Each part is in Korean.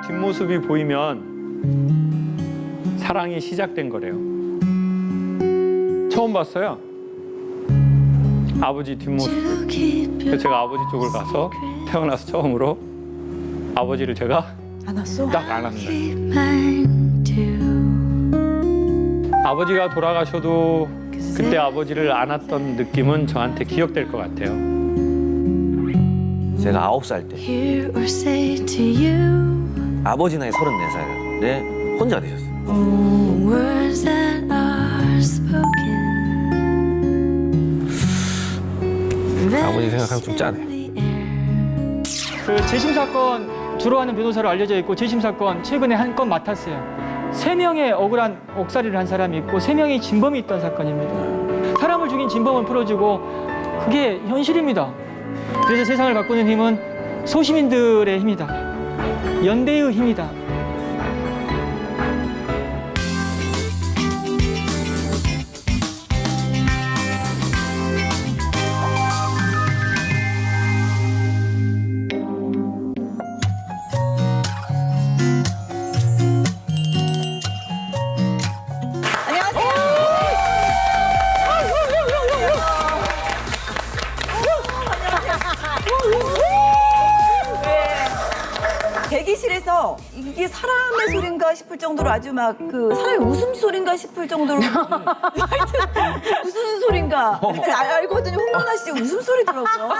뒷모습이 보이면 사랑이 시작된 거래요. 처음 봤어요. 아버지 뒷모습. 그래서 제가 아버지 쪽을 가서 태어나서 처음으로 아버지를 제가 안았어? 딱 안았어요. 아버지가 돌아가셔도 그때 아버지를 안았던 느낌은 저한테 기억될 것 같아요. 제가 9살 때 아버지 나이 34살 혼자 되셨어요. 아버지 생각하면 좀 짠해. 그 재심 사건 주로 하는 변호사로 알려져 있고 재심 사건 최근에 한 건 맡았어요. 3명의 억울한 옥살이를 한 사람이 있고 3명의 진범이 있던 사건입니다. 사람을 죽인 진범을 풀어주고 그게 현실입니다. 그래서 세상을 바꾸는 힘은 소시민들의 힘이다. 연대의 힘이다. 대기실에서 이게 사람의 소린가 싶을 정도로 아주 막 그 사람의 웃음소린가 싶을 정도로 하여튼 무슨 소린가 알고 봤더니 홍문아 씨 웃음소리더라고요.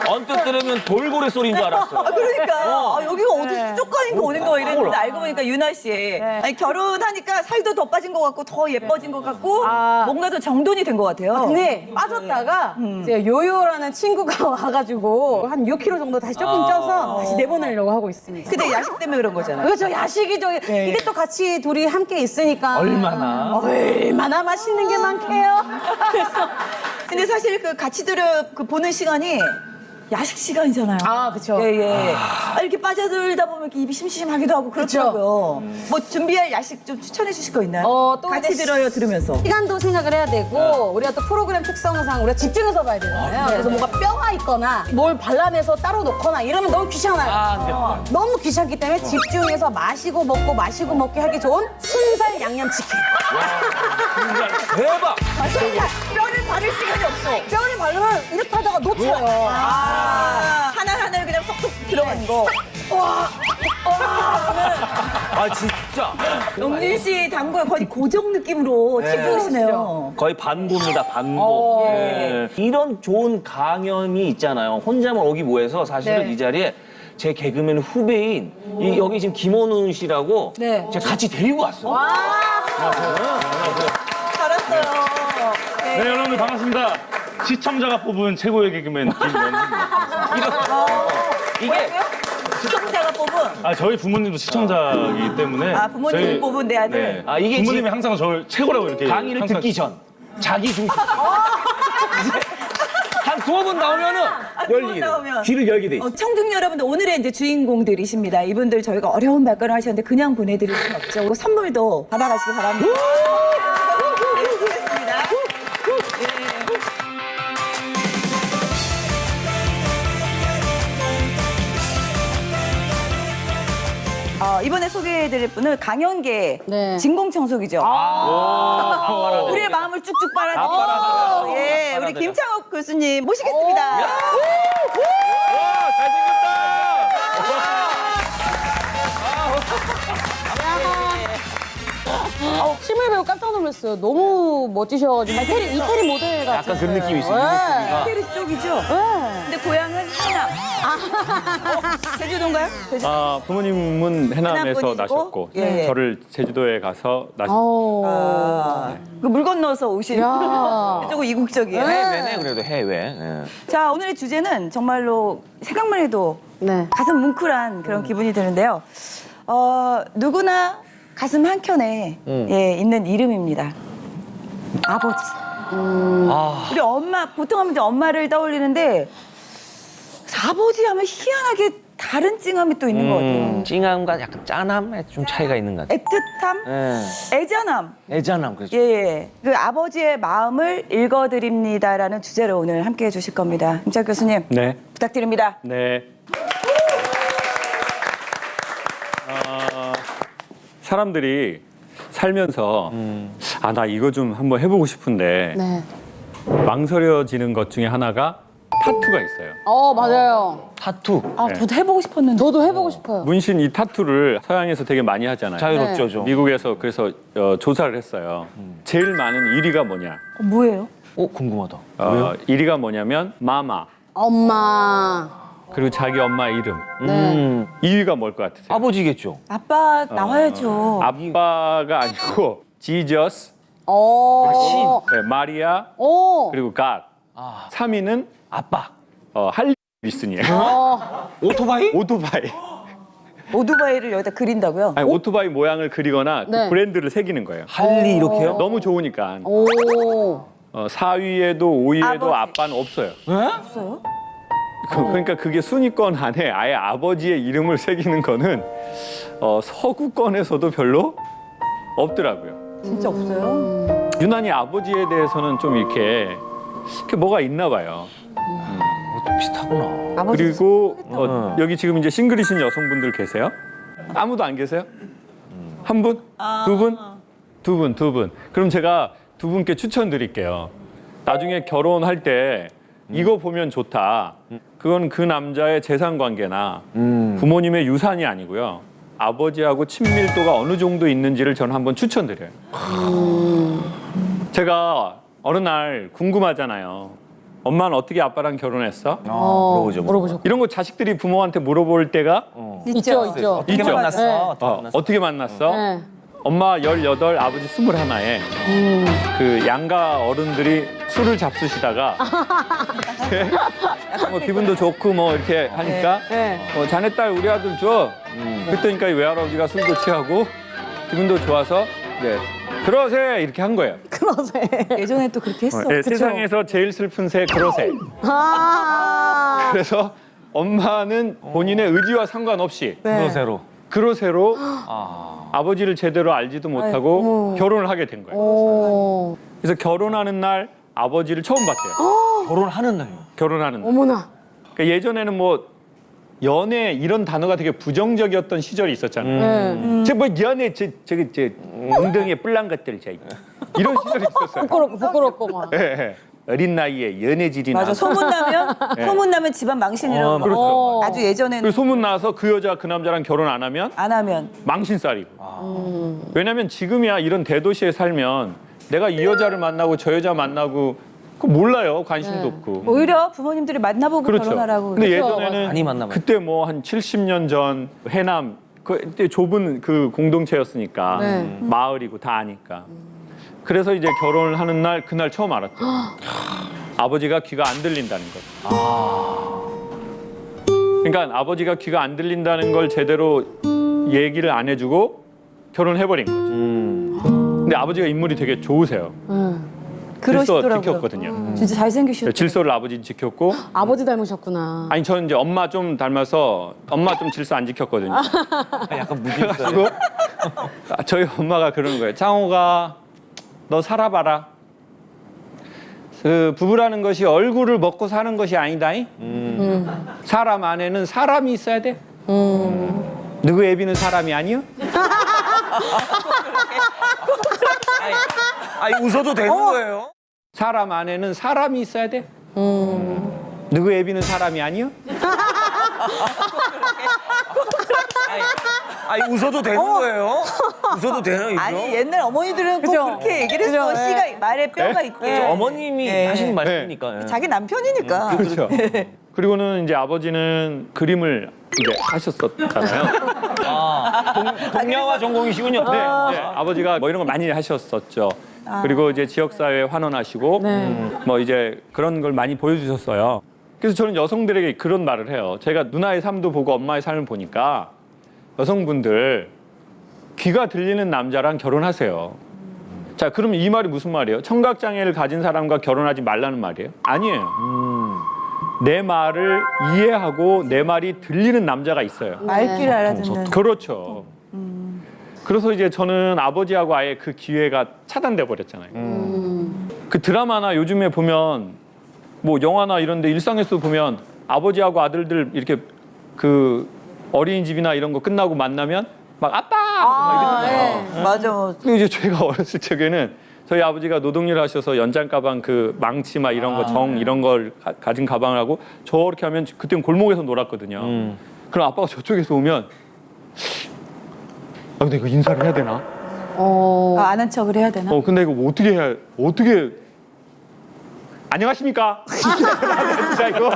언뜻 들으면 돌고래 소리인 줄 알았어. 그러니까 여기가 어디 수족관인가 어딘가 이랬는데 알고 보니까 유나 씨 아니, 결혼하니까 살도 더 빠진 것 같고 더 예뻐진 것 같고 뭔가 더 정돈이 된 것 같아요. 근데 빠졌다가 이제 요요라는 친구가 와가지고 한 6kg 정도 다시 조금 쪄서 다시 내보내려고 하고 있습니다. 근데 야식 때문에 그런 거잖아요. 그렇죠. 야식이 이게 또 같이 둘이 함께 있으니까 얼마나 맛있는 게 많게요. 그래서 근데 사실 그 같이 그 보는 시간이 야식 시간이잖아요. 그렇죠. 예. 이렇게 빠져들다 보면 이렇게 입이 심심하기도 하고 그렇더라고요. 뭐 준비할 야식 좀 추천해 주실 거 있나요? 또 같이 근데 들어요 들으면서. 시간도 생각을 해야 되고 우리가 또 프로그램 특성상 우리가 집중해서 봐야 되잖아요. 그래서 뭔가 뼈가 있거나 뭘 발라내서 따로 놓거나 이러면 너무 귀찮아요. 너무 귀찮기 때문에 집중해서 마시고 먹고 마시고 먹게 하기 좋은 순살 양념치킨. 대박! 뼈를 바를 시간이 없어. 뼈를 바르면 이렇게 하다가 놓쳐요. 하나하나 그냥 쏙쏙 들어간 거. 진짜 영민 씨 당구에 거의 고정 느낌으로 챙겨오시네요. 거의 반고입니다. 반고. 이런 좋은 강연이 있잖아요. 혼자만 오기 뭐해서 사실은 이 자리에 제 개그맨 후배인 여기 지금 김원훈 씨라고 제가 같이 데리고 왔어요. 잘했어요. 네, 여러분들 반갑습니다. 시청자가 뽑은 최고의 개그맨 김원훈입니다. 이게 시청자가 뽑은. 저희 부모님도 시청자이기 때문에 부모님이 뽑은 내 아들. 네. 이게 부모님이 항상 저를 최고라고 이렇게 강의를 항상 듣기 전 자기 중심. 한 2번 나오면은 열리게 돼. 나오면. 귀를 열게 돼 있어. 청중 여러분들 오늘의 이제 주인공들이십니다. 이분들 저희가 어려운 발걸음 하셨는데 그냥 보내드릴 순 없죠. 그리고 선물도 받아가시기 바랍니다. 네, 수고했습니다. 이번에 소개해드릴 분은 강연계 진공청소기죠. 우리의 마음을 쭉쭉 빨아들이고 우리 김창옥 교수님 모시겠습니다. 잘생겼다! 실물 배우 깜짝 놀랐어요. 너무 멋지셔가지고 이태리 모델 같아요. 약간 그런 느낌이 있어요. 페리 쪽이죠? 근데 고향은 해남. 제주도인가요? 부모님은 해남에서 해남분이시고? 나셨고 예. 저를 제주도에 가서 나셨고 물 건너서 오신 조금 이국적이에요. 해외네 그래도 해외. 자, 오늘의 주제는 정말로 생각만 해도 가슴 뭉클한 그런 기분이 드는데요. 누구나 가슴 한켠에 있는 이름입니다. 아버지. 우리 엄마, 보통 하면 이제 엄마를 떠올리는데 아버지 하면 희한하게 다른 찡함이 또 있는 것 같아요. 찡함과 약간 짠함에 좀 차이가 있는 것 같아요. 애틋함, 애잔함. 애잔함 그렇죠. 예. 그 아버지의 마음을 읽어드립니다라는 주제로 오늘 함께 해주실 겁니다. 김창 교수님. 네. 부탁드립니다. 네. 사람들이 살면서 아, 나 이거 좀 한번 해보고 싶은데 네. 망설여지는 것 중에 하나가 타투가 있어요. 맞아요. 타투. 아, 저도 해보고 싶었는데. 저도 해보고 싶어요. 문신 이 타투를 서양에서 되게 많이 하잖아요. 자유롭죠, 좀. 미국에서 그래서 조사를 했어요. 제일 많은 1위가 뭐냐? 뭐예요? 궁금하다. 1위가 뭐냐면 마마 엄마. 그리고 자기 엄마 이름. 네. 2위가 뭘 것 같으세요? 아버지겠죠. 아빠 나와야죠. 아빠가 아니고 지저스, 마리아 그리고 갓. 3위는 아빠. 할리 윌슨이에요. 오토바이? 오토바이. 오토바이를 여기다 그린다고요? 아니, 오토바이 모양을 그리거나 그 네. 브랜드를 새기는 거예요. 할리 이렇게요? 너무 좋으니까. 오. 4위에도 5위에도 아버지. 아빠는 없어요. 없어요? 그러니까 그게 순위권 안에 아예 아버지의 이름을 새기는 거는 서구권에서도 별로 없더라고요. 진짜 없어요? 유난히 아버지에 대해서는 좀 이렇게 뭐가 있나 봐요. 또 비슷하구나. 아버지 그리고 여기 지금 이제 싱글이신 여성분들 계세요? 아무도 안 계세요? 한 분? 두 분? 두 분, 두 분. 그럼 제가 두 분께 추천드릴게요. 나중에 결혼할 때 이거 보면 좋다. 그건 그 남자의 재산 관계나 부모님의 유산이 아니고요. 아버지하고 친밀도가 어느 정도 있는지를 저는 한번 추천드려요. 제가 어느 날 궁금하잖아요. 엄마는 어떻게 아빠랑 결혼했어? 물어보죠. 이런 거 자식들이 부모한테 물어볼 때가 있죠. 어떻게 있죠. 만났어? 어떻게 만났어? 네. 엄마 18, 아버지 21에 그 양가 어른들이 술을 잡수시다가 뭐 기분도 좋고 뭐 이렇게 하니까 네. 자네 딸 우리 아들 줘. 그랬더니까 외할아버지가 술도 취하고 기분도 좋아서 네. 그러세 이렇게 한 거예요. 그러세. 예전에 또 그렇게 했어. 네, 세상에서 제일 슬픈 새 그러세. 아. 그래서 엄마는 본인의 의지와 상관없이 그로세로. 그로세로 아버지를 제대로 알지도 못하고 결혼을 하게 된 거예요. 오. 그래서 결혼하는 날 아버지를 처음 봤대요. 결혼하는 날요. 결혼하는 날. 어머나. 그러니까 예전에는 뭐 연애 이런 단어가 되게 부정적이었던 시절이 있었잖아요. 뭐 연애 저기 엉덩이에 뿔난 것들 이런 시절이 있었어요. 부끄럽고 막. 예, 예. 어린 나이에 연애질이나 맞아. 소문나면 집안 망신이라고. 그렇죠. 아주 예전에는 그 소문 나서 그 여자 그 남자랑 결혼 안 하면 안 하면 망신살이고. 왜냐면 지금이야 이런 대도시에 살면 내가 이 여자를 만나고 저 여자 만나고 그거 몰라요. 관심도 없고. 오히려 부모님들이 만나보고 그렇죠. 결혼하라고. 근데 그렇죠. 예전에는 많이 만나봐요. 그때 뭐 한 70년 전 해남 그때 좁은 그 공동체였으니까 네. 마을이고 다 아니까. 그래서 이제 결혼을 하는 날 그날 처음 알았죠. 아버지가 귀가 안 들린다는 것. 그러니까 아버지가 귀가 안 들린다는 걸 제대로 얘기를 안 해주고 결혼해버린 거죠. 근데 아버지가 인물이 되게 좋으세요. 질서 그러시더라고요. 지켰거든요. 진짜 잘생기셨어요. 질서를 아버지 지켰고 아버지 닮으셨구나. 아니 저는 이제 엄마 좀 닮아서 엄마 좀 질서 안 지켰거든요. 약간 무디 있어요. 그리고 저희 엄마가 그러는 거예요. 장호가 너 살아봐라. 그 부부라는 것이 얼굴을 먹고 사는 것이 아니다잉. 사람 안에는 사람이 있어야 돼. 누구 애비는 사람이 아니요? 아니 웃어도 되는 거예요? 사람 안에는 사람이 있어야 돼. 누구 애비는 사람이 아니요? 아니 웃어도 되는 거예요? 웃어도 되나요 이거? 아니 옛날 어머니들은 꼭 그죠? 그렇게 얘기를 했어. 그죠? 씨가 말에 뼈가 있대. 어머님이 네. 하시는 말씀이니까. 자기 남편이니까. 그렇죠. 그리고는 이제 아버지는 그림을 이제 하셨었잖아요. 동양화 전공이시군요. 네, 네, 아버지가 뭐 이런 걸 많이 하셨었죠. 그리고 이제 지역사회에 환원하시고 뭐 이제 그런 걸 많이 보여주셨어요. 그래서 저는 여성들에게 그런 말을 해요. 제가 누나의 삶도 보고 엄마의 삶을 보니까 여성분들 귀가 들리는 남자랑 결혼하세요. 자, 그럼 이 말이 무슨 말이에요? 청각장애를 가진 사람과 결혼하지 말라는 말이에요? 아니에요. 내 말을 이해하고 내 말이 들리는 남자가 있어요. 말귀를 알아듣는. 그렇죠. 그래서 이제 저는 아버지하고 아예 그 기회가 차단돼 버렸잖아요. 그 드라마나 요즘에 보면 뭐 영화나 이런데 일상에서 보면 아버지하고 아들들 이렇게 그 어린이집이나 이런 거 끝나고 만나면 막 아빠 아, 예. 맞아. 근데 이제 제가 어렸을 적에는 저희 아버지가 노동일 하셔서 연장 가방 그 망치 막 이런 거 정 이런 걸 가진 가방을 하고 저렇게 하면 그때는 골목에서 놀았거든요. 그럼 아빠가 저쪽에서 오면 아 근데 이거 인사를 해야 되나? 아는 척을 해야 되나? 근데 이거 뭐 어떻게 안녕하십니까? 진짜 이거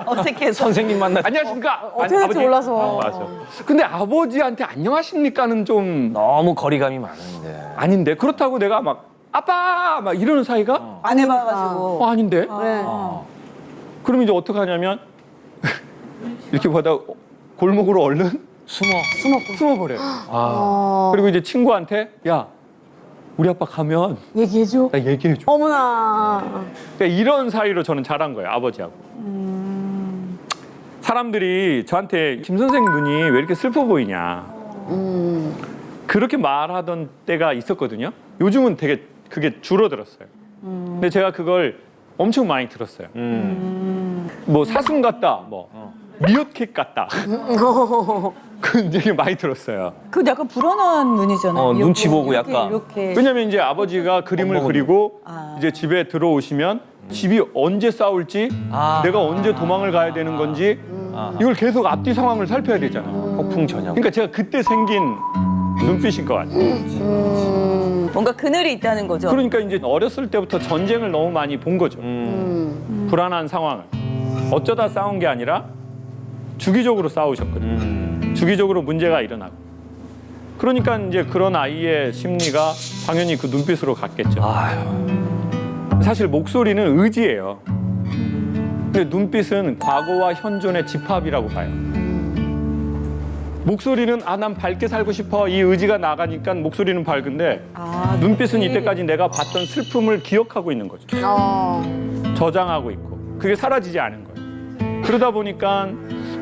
어색해서. 선생님 만나 안녕하십니까? 어떻게 될지 아버지? 몰라서. 맞아. 근데 아버지한테 안녕하십니까는 좀 너무 거리감이 많은데. 아닌데 그렇다고 내가 막 아빠 막 이러는 사이가 안 해봐가지고. 아닌데. 네. 그럼 이제 어떻게 하냐면 이렇게 보다 골목으로 얼른 숨어버려. 그리고 이제 친구한테 야 우리 아빠 가면 얘기해줘. 나 얘기해줘. 어머나. 그러니까 이런 사이로 저는 자란 거예요 아버지하고. 사람들이 저한테 김 선생 눈이 왜 이렇게 슬퍼 보이냐 그렇게 말하던 때가 있었거든요. 요즘은 되게 그게 줄어들었어요. 근데 제가 그걸 엄청 많이 들었어요. 뭐 사슴 같다, 뭐 미어캣 같다. 그 얘기 많이 들었어요. 그 약간 불안한 눈이잖아요. 눈치 보고 이렇게, 약간. 이렇게. 왜냐면 이제 아버지가 그림을 그리고 이제 집에 들어오시면 집이 언제 싸울지 내가 언제 도망을 가야 되는 건지 이걸 계속 앞뒤 상황을 살펴야 되잖아요. 폭풍 전형. 그러니까 제가 그때 생긴 눈빛인 것 같아요. 뭔가 그늘이 있다는 거죠. 그러니까 이제 어렸을 때부터 전쟁을 너무 많이 본 거죠. 불안한 상황을. 어쩌다 싸운 게 아니라 주기적으로 싸우셨거든요. 주기적으로 문제가 일어나고. 그러니까 이제 그런 아이의 심리가 당연히 그 눈빛으로 갔겠죠. 사실 목소리는 의지예요. 근데 눈빛은 과거와 현존의 집합이라고 봐요. 목소리는 난 밝게 살고 싶어 이 의지가 나가니까 목소리는 밝은데 눈빛은 이때까지 내가 봤던 슬픔을 기억하고 있는 거죠. 저장하고 있고 그게 사라지지 않은 거예요. 그러다 보니까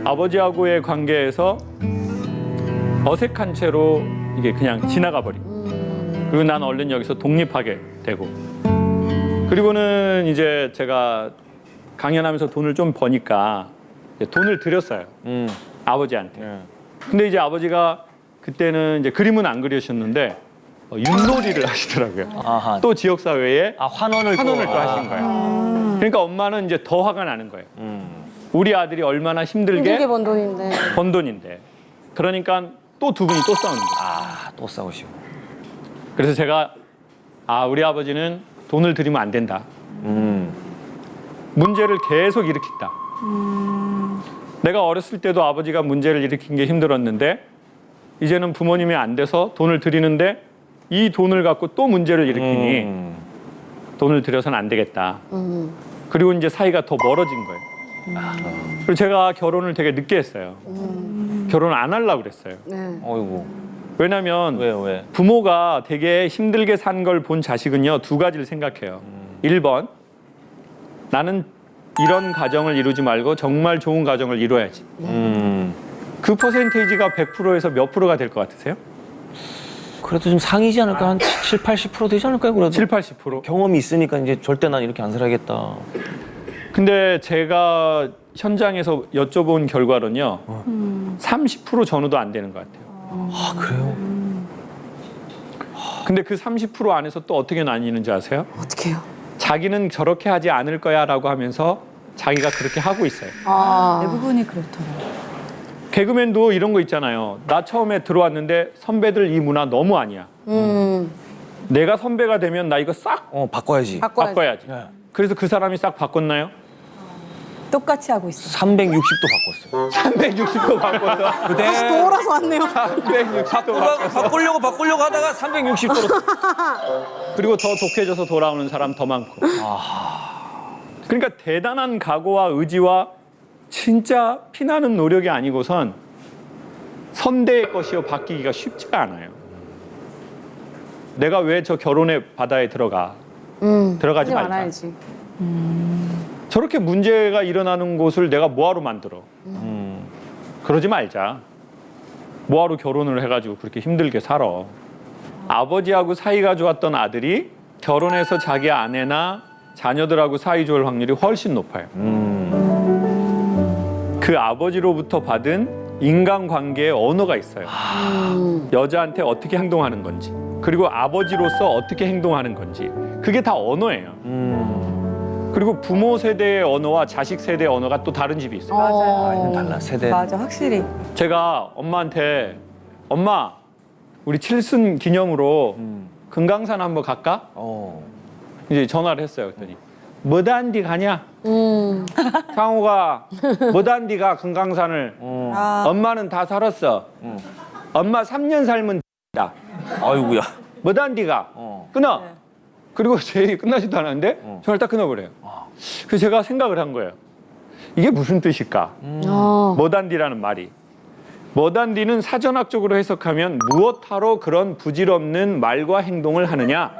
아버지하고의 관계에서 어색한 채로 이게 그냥 지나가 버리고 그리고 난 얼른 여기서 독립하게 되고 그리고는 이제 제가 강연하면서 돈을 좀 버니까 돈을 드렸어요. 아버지한테. 근데 이제 아버지가 그때는 이제 그림은 안 그리셨는데 윷놀이를 하시더라고요. 또 지역사회에 환원을 또 하신 거예요. 그러니까 엄마는 이제 더 화가 나는 거예요. 우리 아들이 얼마나 힘들게 번 돈인데. 번 돈인데. 그러니까 또 두 분이 또 싸우는 거예요. 또 싸우시고. 그래서 제가 우리 아버지는 돈을 드리면 안 된다. 문제를 계속 일으킨다. 내가 어렸을 때도 아버지가 문제를 일으킨 게 힘들었는데 이제는 부모님이 안 돼서 돈을 드리는데 이 돈을 갖고 또 문제를 일으키니 돈을 들여서는 안 되겠다. 그리고 이제 사이가 더 멀어진 거예요. 그리고 제가 결혼을 되게 늦게 했어요. 결혼을 안 하려고 그랬어요. 어이구. 왜냐면 왜? 부모가 되게 힘들게 산 걸 본 자식은요 두 가지를 생각해요. 1번 나는 이런 가정을 이루지 말고 정말 좋은 가정을 이뤄야지. 그 퍼센테이지가 100%에서 몇 프로가 될 것 같으세요? 그래도 좀 상이지 않을까? 한 7, 80% 되지 않을까요? 그래도 7, 80%. 경험이 있으니까 이제 절대 난 이렇게 안 살아야겠다. 근데 제가 현장에서 여쭤본 결과로는요 30% 전후도 안 되는 것 같아요. 그래요? 근데 그 30% 안에서 또 어떻게 나뉘는지 아세요? 어떻게 해요? 자기는 저렇게 하지 않을 거야 라고 하면서 자기가 그렇게 하고 있어요. 대부분이 그렇더라고요. 개그맨도 이런 거 있잖아요. 나 처음에 들어왔는데 선배들 이 문화 너무 아니야. 내가 선배가 되면 나 이거 싹 바꿔야지. 바꿔야지. 그래서 그 사람이 싹 바꿨나요? 똑같이 하고 있어. 360도 바꿨어요. 360도 바꿨어. 다시 돌아서 왔네요. 360도 바꾸려고 하다가 360도로. 그리고 더 독해져서 돌아오는 사람 더 많고. 그러니까 대단한 각오와 의지와 진짜 피나는 노력이 아니고선 선대의 것이요 바뀌기가 쉽지가 않아요. 내가 왜 저 결혼의 바다에 들어가지 말자. 말아야지. 저렇게 문제가 일어나는 곳을 내가 뭐하러 만들어. 그러지 말자. 뭐하러 결혼을 해가지고 그렇게 힘들게 살아. 아버지하고 사이가 좋았던 아들이 결혼해서 자기 아내나 자녀들하고 사이 좋을 확률이 훨씬 높아요. 그 아버지로부터 받은 인간관계의 언어가 있어요. 여자한테 어떻게 행동하는 건지, 그리고 아버지로서 어떻게 행동하는 건지, 그게 다 언어예요. 그리고 부모 세대의 언어와 자식 세대의 언어가 또 다른 집이 있어요. 맞아요. 달라 세대. 맞아, 확실히. 제가 엄마한테 엄마 우리 칠순 기념으로 금강산 한번 갈까? 이제 전화를 했어요. 그랬더니 뭐단디 가냐? 창호가 뭐단디가 금강산을 엄마는 다 살았어. 엄마 3년 살면 다. 아이고야. 뭐단디가 끊어. 그리고 제 얘기 끝나지도 않았는데 전화를 딱 끊어버려요. 그래서 제가 생각을 한 거예요. 이게 무슨 뜻일까? 뭐단디라는 말이. 뭐단디는 사전학적으로 해석하면 무엇하러 그런 부질없는 말과 행동을 하느냐?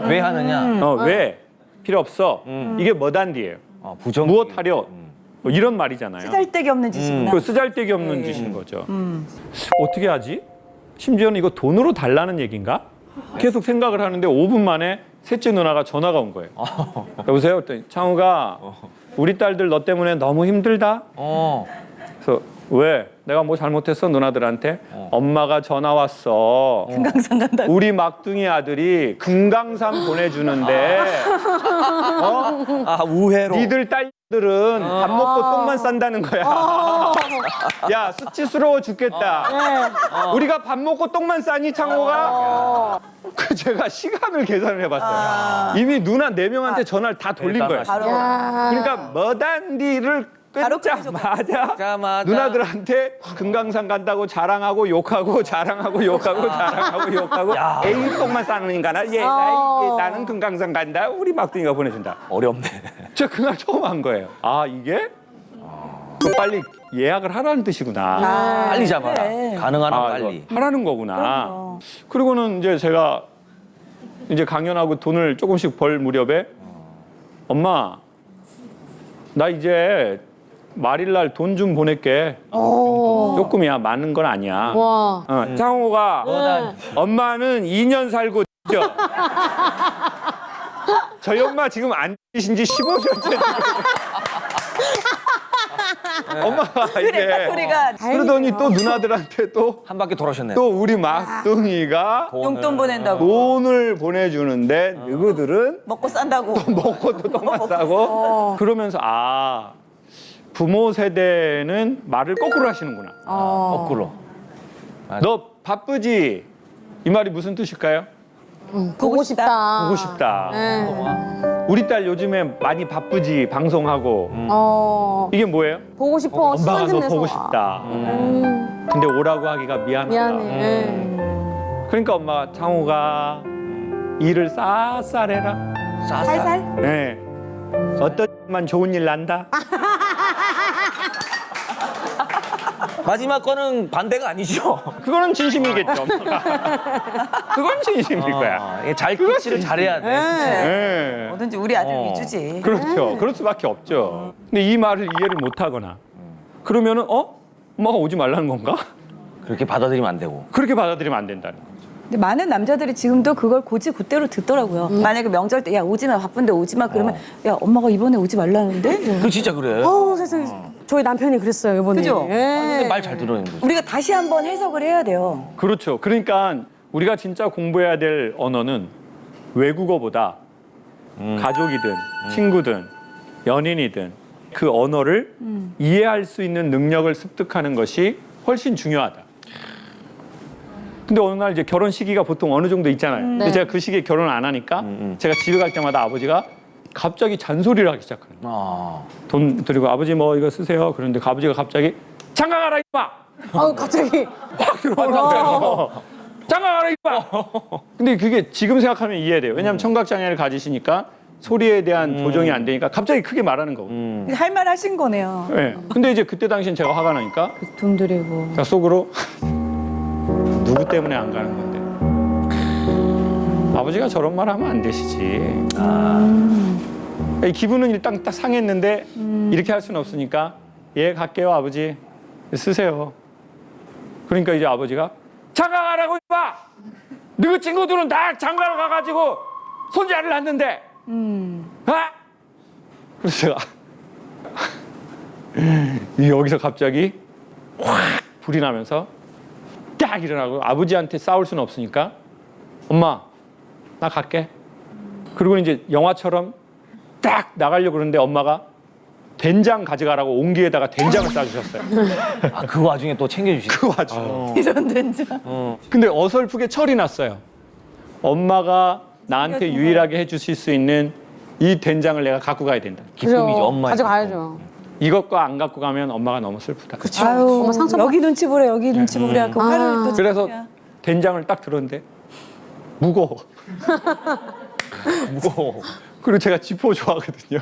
왜 하느냐? 왜? 필요 없어. 이게 뭐단디예요. 부정. 무엇하려? 뭐 이런 말이잖아요. 쓰잘데기 없는 짓이구나. 그 쓰잘데기 없는 짓인 거죠. 어떻게 하지? 심지어는 이거 돈으로 달라는 얘기인가? 계속 생각을 하는데 5분 만에 셋째 누나가 전화가 온 거예요. 여보세요? 그랬더니 창우가 우리 딸들 너 때문에 너무 힘들다? 그래서 왜? 내가 뭐 잘못했어 누나들한테? 엄마가 전화 왔어. 금강산 간다고. 우리 막둥이 아들이 금강산 보내주는데 우회로. 니들 딸들은 밥 먹고 똥만 싼다는 거야. 야 수치스러워 죽겠다. 우리가 밥 먹고 똥만 싸니 창호가? 그 제가 시간을 계산을 해봤어요. 이미 누나 4명한테 전화를 다 돌린 거예요. 바로. 그러니까 머단디를 바로 끊자마자 누나들한테 금강산 간다고 자랑하고 욕하고 자랑하고 욕하고 자랑하고 욕하고 에이 똥만 싸는 인간아 나는 금강산 간다 우리 막둥이가 보내준다. 어렵네. 제가 그날 처음 한 거예요. 아 이게 빨리 예약을 하라는 뜻이구나. 빨리 잡아라. 그래. 가능한 한 아, 빨리. 이거 하라는 거구나. 그리고는 이제 제가 이제 강연하고 돈을 조금씩 벌 무렵에 엄마 나 이제 말일날 돈 좀 보낼게. 조금이야 많은 건 아니야. 창호가 엄마는 2년 살고 죠 저희 엄마 지금 안 계신 지 15년째. 엄마가 이제 소리가 그러더니 또 누나들한테 또 한 바퀴 돌아셨네. 또 우리 막둥이가 용돈 보낸다고. 돈을 보내주는데 누구들은 먹고 싼다고. 먹고 또 똥만 싸고 그러면서 아 부모 세대는 말을 거꾸로 하시는구나. 거꾸로. 너 바쁘지? 이 말이 무슨 뜻일까요? 보고 싶다. 보고 싶다. 우리 딸 요즘에 많이 바쁘지 방송하고 이게 뭐예요? 보고 싶어. 엄마가 시간 좀 너 내서 보고 와. 싶다. 근데 오라고 하기가 미안하다. 미안해. 그러니까 엄마가 창호가 일을 쌀쌀해라. 살살? 네. 어떤 만 좋은 일 난다. 마지막 거는 반대가 아니죠. 그거는 진심이겠죠. 엄마가. 그건 진심일 거야. 잘 끝을 잘해야 돼. 네. 뭐든지 우리 아들 위주지. 그렇죠. 그럴 수밖에 없죠. 근데 이 말을 이해를 못 하거나 그러면은 엄마가 오지 말라는 건가? 그렇게 받아들이면 안 되고. 그렇게 받아들이면 안 된다는 거죠. 근데 많은 남자들이 지금도 그걸 곧대로 듣더라고요. 만약에 명절 때 야 오지 마 바쁜데 오지 마 그러면 야 엄마가 이번에 오지 말라는데. 그 진짜 그래. 세상에. 저희 남편이 그랬어요, 이번에. 그죠? 근데 말 잘 들어야 되는 거지. 우리가 다시 한번 해석을 해야 돼요. 그렇죠. 그러니까 우리가 진짜 공부해야 될 언어는 외국어보다 가족이든 친구든 연인이든 그 언어를 이해할 수 있는 능력을 습득하는 것이 훨씬 중요하다. 근데 어느 날 이제 결혼 시기가 보통 어느 정도 있잖아요. 근데 제가 그 시기에 결혼을 안 하니까 제가 집에 갈 때마다 아버지가 갑자기 잔소리를 하기 시작하는 거예요. 돈 드리고 아버지 뭐 이거 쓰세요. 그런데 아버지가 갑자기 장가 가라 이봐. 갑자기. 확 들어오는 거예요. 장가 가라 이봐. 근데 그게 지금 생각하면 이해돼요. 왜냐하면 청각장애를 가지시니까 소리에 대한 조정이 안 되니까 갑자기 크게 말하는 거고. 할 말 하신 거네요. 네. 근데 이제 그때 당시엔 제가 화가 나니까 돈 드리고. 제가 속으로 누구 때문에 안 가는 건데. 아버지가 저런 말 하면 안 되시지. 이 기분은 일단 딱 상했는데 이렇게 할 수는 없으니까 예 갈게요 아버지 쓰세요. 그러니까 이제 아버지가 장가 가라고 이봐. 너희 친구들은 다 장가를 가가지고 손자를 낳는데 그래서 제가 여기서 갑자기 확 불이 나면서 딱 일어나고 아버지한테 싸울 수는 없으니까 엄마 나 갈게. 그리고 이제 영화처럼 딱 나가려고 그러는데 엄마가 된장 가져가라고 옹기에다가 된장을 싸주셨어요. 아, 그 와중에 또 챙겨주시네. 그 와중에. 이런 된장. 근데 어설프게 철이 났어요. 엄마가 나한테 유일하게 해주실 수 있는 이 된장을 내가 갖고 가야 된다. 기쁨이죠, 엄마. 가져가야죠. 이것과 안 갖고 가면 엄마가 너무 슬프다. 아유, 엄마 상처 여기 눈치 보래, 여기 눈치 보래. 하고 화를 또 그래서 치면. 된장을 딱 들었는데 무거워. 무거워. 그리고 제가 지포 좋아하거든요.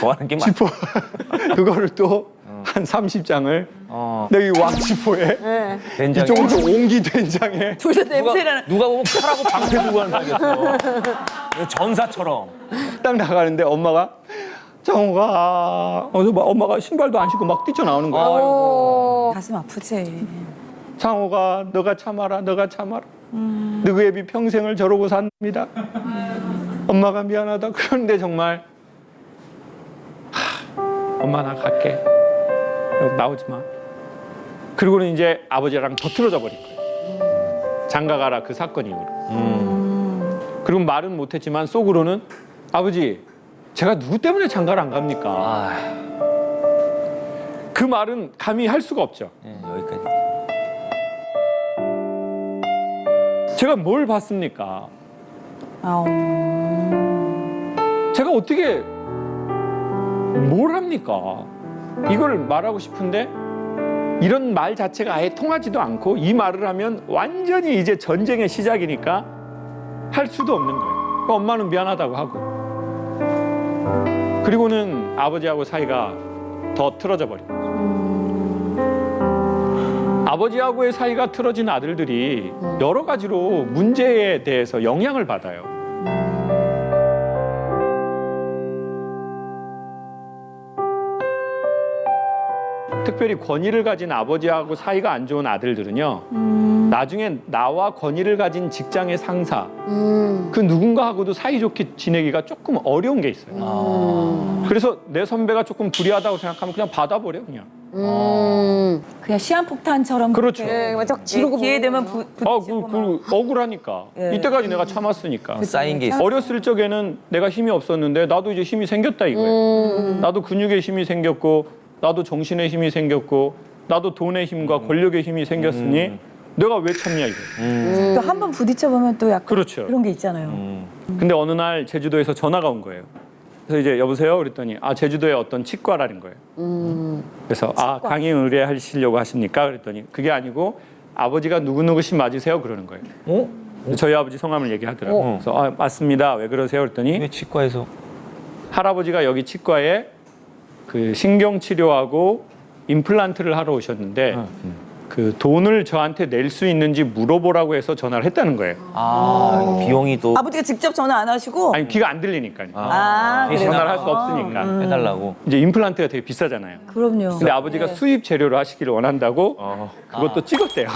좋아하는 게 많아. 지포 그거를 또 한 30장을 내가 이 왕지포에 된장. 이쪽은 또 옹기 된장에 둘 다 냄새나는. 누가 보면 칼하고 방패 들고 가는 줄 알겠어. 전사처럼. 딱 나가는데 엄마가 장호가 엄마가 신발도 안 신고 막 뛰쳐나오는 거야. 가슴 아프지. 장호가 너가 참아라 너가 참아라. 너그 애비 평생을 저러고 삽니다. 엄마가 미안하다. 그런데 정말 엄마 나 갈게. 나오지 마. 그리고는 이제 아버지랑 더 틀어져 버린 거예요. 장가 가라 그 사건 이후로. 그리고 말은 못했지만 속으로는 아버지 제가 누구 때문에 장가를 안 갑니까? 그 말은 감히 할 수가 없죠. 여기까지. 제가 뭘 봤습니까? 아우. 제가 어떻게 뭘 합니까? 이걸 말하고 싶은데 이런 말 자체가 아예 통하지도 않고 이 말을 하면 완전히 이제 전쟁의 시작이니까 할 수도 없는 거예요. 그러니까 엄마는 미안하다고 하고 그리고는 아버지하고 사이가 더 틀어져 버린 거죠. 아버지하고의 사이가 틀어진 아들들이 여러 가지로 문제에 대해서 영향을 받아요. 특별히 권위를 가진 아버지하고 사이가 안 좋은 아들들은요. 나중에 나와 권위를 가진 직장의 상사 그 누군가하고도 사이좋게 지내기가 조금 어려운 게 있어요. 그래서 내 선배가 조금 불리하다고 생각하면 그냥 받아버려 그냥. 그냥 시한폭탄처럼. 그렇죠. 그렇게 지르고 기회 되면 부딪히고 막. 억울하니까. 이때까지 내가 참았으니까. 쌓인 게 있어. 어렸을 적에는 내가 힘이 없었는데 나도 이제 힘이 생겼다 이거예요. 나도 근육에 힘이 생겼고 나도 정신에 힘이 생겼고 나도 돈의 힘과 권력의 힘이 생겼으니 내가 왜 참냐 이거예요. 또 한 번 부딪혀 보면 또 약간 그렇죠. 그런 게 있잖아요. 근데 어느 날 제주도에서 전화가 온 거예요. 그래서 이제 여보세요? 그랬더니 치과에 어떤 치과라는 거예요. 그래서 강의 의뢰하시려고 하십니까? 그랬더니 그게 아니고 아버지가 누구누구씨 맞으세요? 그러는 거예요. 저희 아버지 성함을 얘기하더라고요. 그래서 맞습니다. 왜 그러세요? 그랬더니 왜 치과에서? 할아버지가 여기 치과에 그 신경 치료하고 임플란트를 하러 오셨는데 그 돈을 저한테 낼 수 있는지 물어보라고 해서 전화를 했다는 거예요. 비용이 또 아버지가 직접 전화 안 하시고. 아니 귀가 안 들리니까요. 그래요? 전화를 할 수 없으니까. 해달라고. 이제 임플란트가 되게 비싸잖아요. 그럼요. 근데 아버지가 수입 재료로 하시기를 원한다고 그것도 찍었대요.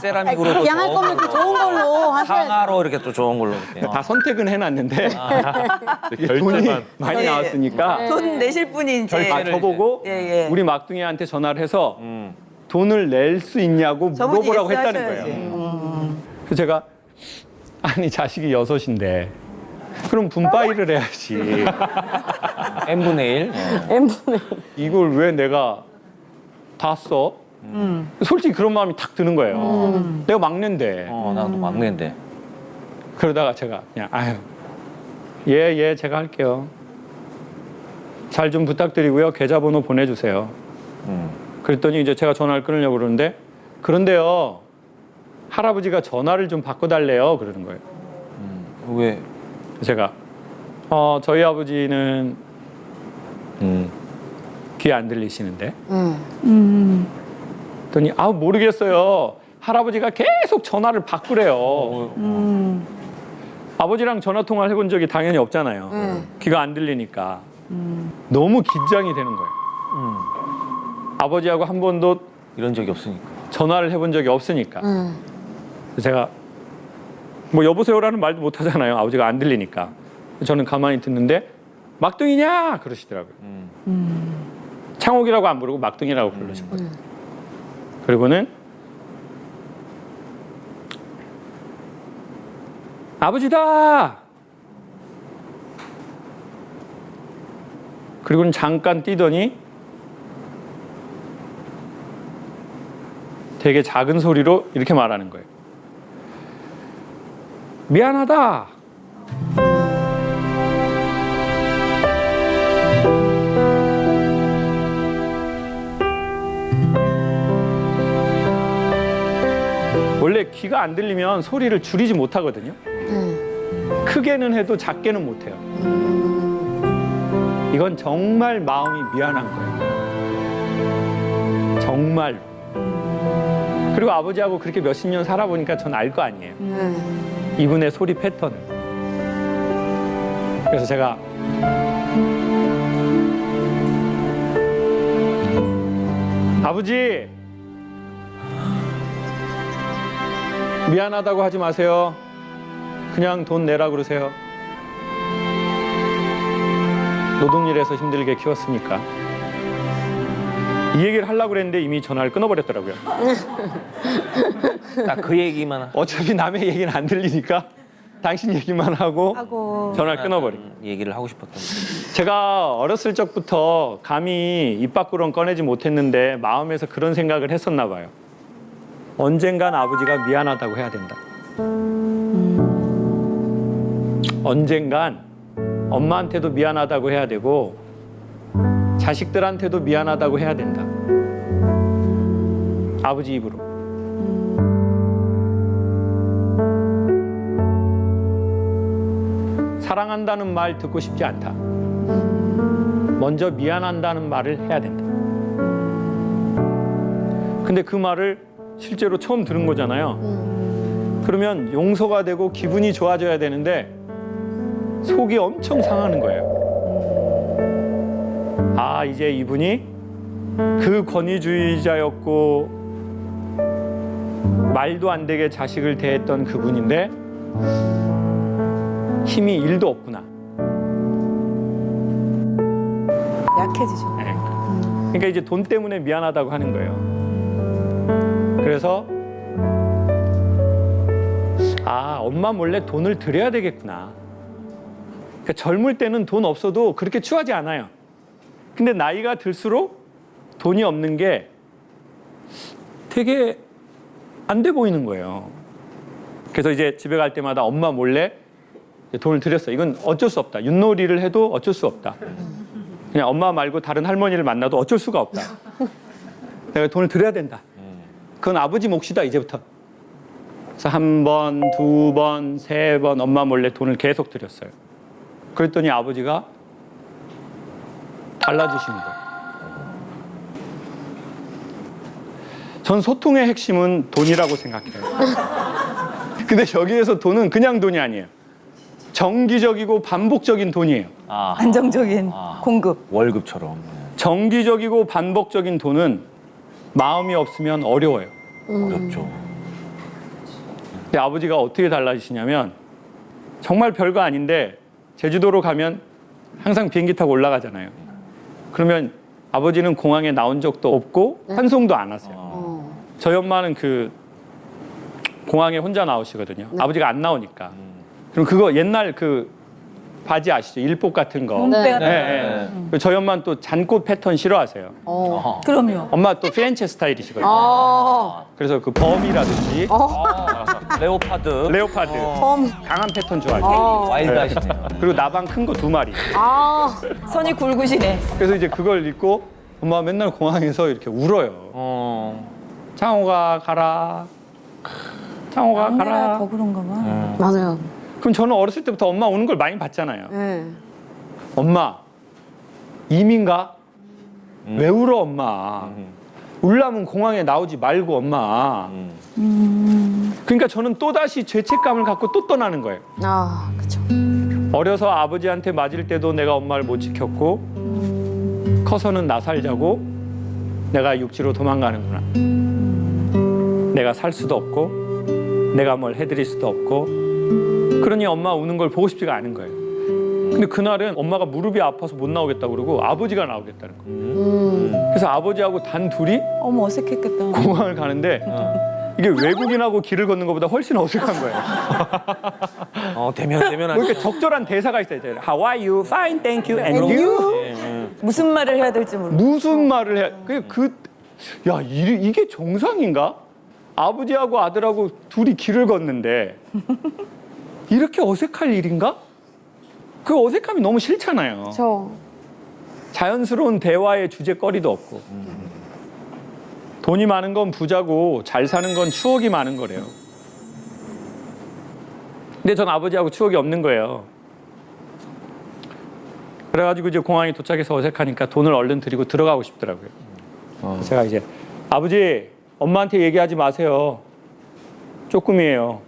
세라믹으로 그냥 할 거면 또 좋은 걸로 하셔야지. 상하로 이렇게 또 좋은 걸로 이렇게. 다 선택은 해놨는데 이게 돈이 많이 나왔으니까 돈 내실 분이 이제. 저보고 예. 우리 막둥이한테 전화를 해서 돈을 낼 수 있냐고 저분이 물어보라고 예스 했다는 하셔야지. 거예요. 그래서 제가 아니 자식이 6인데 그럼 분파일을 해야지. n분의 1. 이걸 왜 내가 다 써? 솔직히 그런 마음이 탁 드는 거예요. 내가 막내인데. 나도 막내인데. 그러다가 제가 그냥 예, 제가 할게요. 잘 좀 부탁드리고요. 계좌번호 보내주세요. 그랬더니 이제 제가 전화를 끊으려고 그러는데 그런데요. 할아버지가 전화를 좀 바꿔달래요. 그러는 거예요. 왜? 제가 저희 아버지는 귀 안 들리시는데 그랬더니 모르겠어요. 할아버지가 계속 전화를 바꾸래요. 아버지랑 전화 통화를 해본 적이 당연히 없잖아요. 귀가 안 들리니까 너무 긴장이 되는 거예요. 아버지하고 한 번도 이런 적이 없으니까. 전화를 해본 적이 없으니까. 그래서 제가 뭐 여보세요라는 말도 못 하잖아요. 아버지가 안 들리니까. 저는 가만히 듣는데 막둥이냐 그러시더라고요. 창옥이라고 안 부르고 막둥이라고 부르셨거든요. 그리고는 아버지다. 그리고는 잠깐 뛰더니 되게 작은 소리로 이렇게 말하는 거예요. 미안하다. 원래 귀가 안 들리면 소리를 줄이지 못하거든요. 크게는 해도 작게는 못해요. 이건 정말 마음이 미안한 거예요. 정말로. 그리고 아버지하고 그렇게 몇십 년 살아보니까 전 알 거 아니에요. 이분의 소리 패턴을. 그래서 제가 아버지 미안하다고 하지 마세요. 그냥 돈 내라 그러세요. 노동일해서 힘들게 키웠으니까. 이 얘기를 하려고 그랬는데 이미 전화를 끊어버렸더라고요. 딱 그 얘기만 어차피 남의 얘기는 안 들리니까 당신 얘기만 하고 전화를 끊어버리고. 얘기를 하고 싶었던 거예요. 제가 어렸을 적부터 감히 입 밖으로는 꺼내지 못했는데 마음에서 그런 생각을 했었나 봐요. 언젠간 아버지가 미안하다고 해야 된다. 언젠간 엄마한테도 미안하다고 해야 되고 자식들한테도 미안하다고 해야 된다. 아버지 입으로. 사랑한다는 말 듣고 싶지 않다. 먼저 미안한다는 말을 해야 된다. 근데 그 말을 실제로 처음 들은 거잖아요. 그러면 용서가 되고 기분이 좋아져야 되는데 속이 엄청 상하는 거예요. 아, 이제 이분이 그 권위주의자였고 말도 안 되게 자식을 대했던 그분인데 힘이 1도 없구나. 약해지죠. 네. 그러니까 이제 돈 때문에 미안하다고 하는 거예요. 그래서 아, 엄마 몰래 돈을 드려야 되겠구나. 그러니까 젊을 때는 돈 없어도 그렇게 추하지 않아요. 근데 나이가 들수록 돈이 없는 게 되게 안 돼 보이는 거예요. 그래서 이제 집에 갈 때마다 엄마 몰래 돈을 드렸어. 이건 어쩔 수 없다. 윷놀이를 해도 어쩔 수 없다. 그냥 엄마 말고 다른 할머니를 만나도 어쩔 수가 없다. 내가 돈을 드려야 된다. 그건 아버지 몫이다, 이제부터. 그래서 1번, 2번, 3번 엄마 몰래 돈을 계속 드렸어요. 그랬더니 아버지가 달라지시는 거예요. 전 소통의 핵심은 돈이라고 생각해요. 근데 여기에서 돈은 그냥 돈이 아니에요. 정기적이고 반복적인 돈이에요. 안정적인 공급. 월급처럼. 정기적이고 반복적인 돈은 마음이 없으면 어려워요. 어렵죠. 근데 아버지가 어떻게 달라지시냐면 정말 별거 아닌데 제주도로 가면 항상 비행기 타고 올라가잖아요. 그러면 아버지는 공항에 나온 적도 없고 환송도 안 하세요. 저희 엄마는 그 공항에 혼자 나오시거든요. 아버지가 안 나오니까. 그럼 그거 옛날 그 바지 아시죠? 일복 같은 거. 네. 네. 저희 엄마는 또 잔꽃 패턴 싫어하세요. 그럼요. 엄마 또 피렌체 스타일이시거든요. 그래서 그 범이라든지 레오파드. 레오파드 강한 패턴 좋아하죠. 와일드하시네요. 그리고 나방 큰 거 2마리. 선이 굵으시네. 그래서 이제 그걸 입고 엄마가 맨날 공항에서 이렇게 울어요. 창호가 가라. 창호가 내가 가라. 더 그런가 봐. 맞아요. 그럼 저는 어렸을 때부터 엄마 우는 걸 많이 봤잖아요. 네. 엄마 이민가? 왜 울어 엄마? 울라면 공항에 나오지 말고 엄마. 그러니까 저는 또다시 죄책감을 갖고 또 떠나는 거예요. 아, 그쵸. 어려서 아버지한테 맞을 때도 내가 엄마를 못 지켰고 커서는 나 살자고 내가 육지로 도망가는구나. 내가 살 수도 없고 내가 뭘 해드릴 수도 없고 그러니 엄마 우는 걸 보고 싶지가 않은 거예요. 근데 그날은 엄마가 무릎이 아파서 못 나오겠다고 그러고 아버지가 나오겠다는 거예요. 그래서 아버지하고 단 둘이 어머 어색했겠다. 공항을 가는데 이게 외국인하고 길을 걷는 것보다 훨씬 어색한 거예요. 대면하죠. 그러니까 적절한 대사가 있어야 돼요. How are you? Fine, thank you. And you? 무슨 말을 해야 될지 모르고. 무슨 말을 해? 야, 이게 정상인가? 아버지하고 아들하고 둘이 길을 걷는데 이렇게 어색할 일인가? 그 어색함이 너무 싫잖아요. 자연스러운 대화의 주제거리도 없고. 돈이 많은 건 부자고 잘 사는 건 추억이 많은 거래요. 근데 전 아버지하고 추억이 없는 거예요. 그래가지고 이제 공항에 도착해서 어색하니까 돈을 얼른 드리고 들어가고 싶더라고요. 제가 이제 아버지, 엄마한테 얘기하지 마세요. 조금이에요.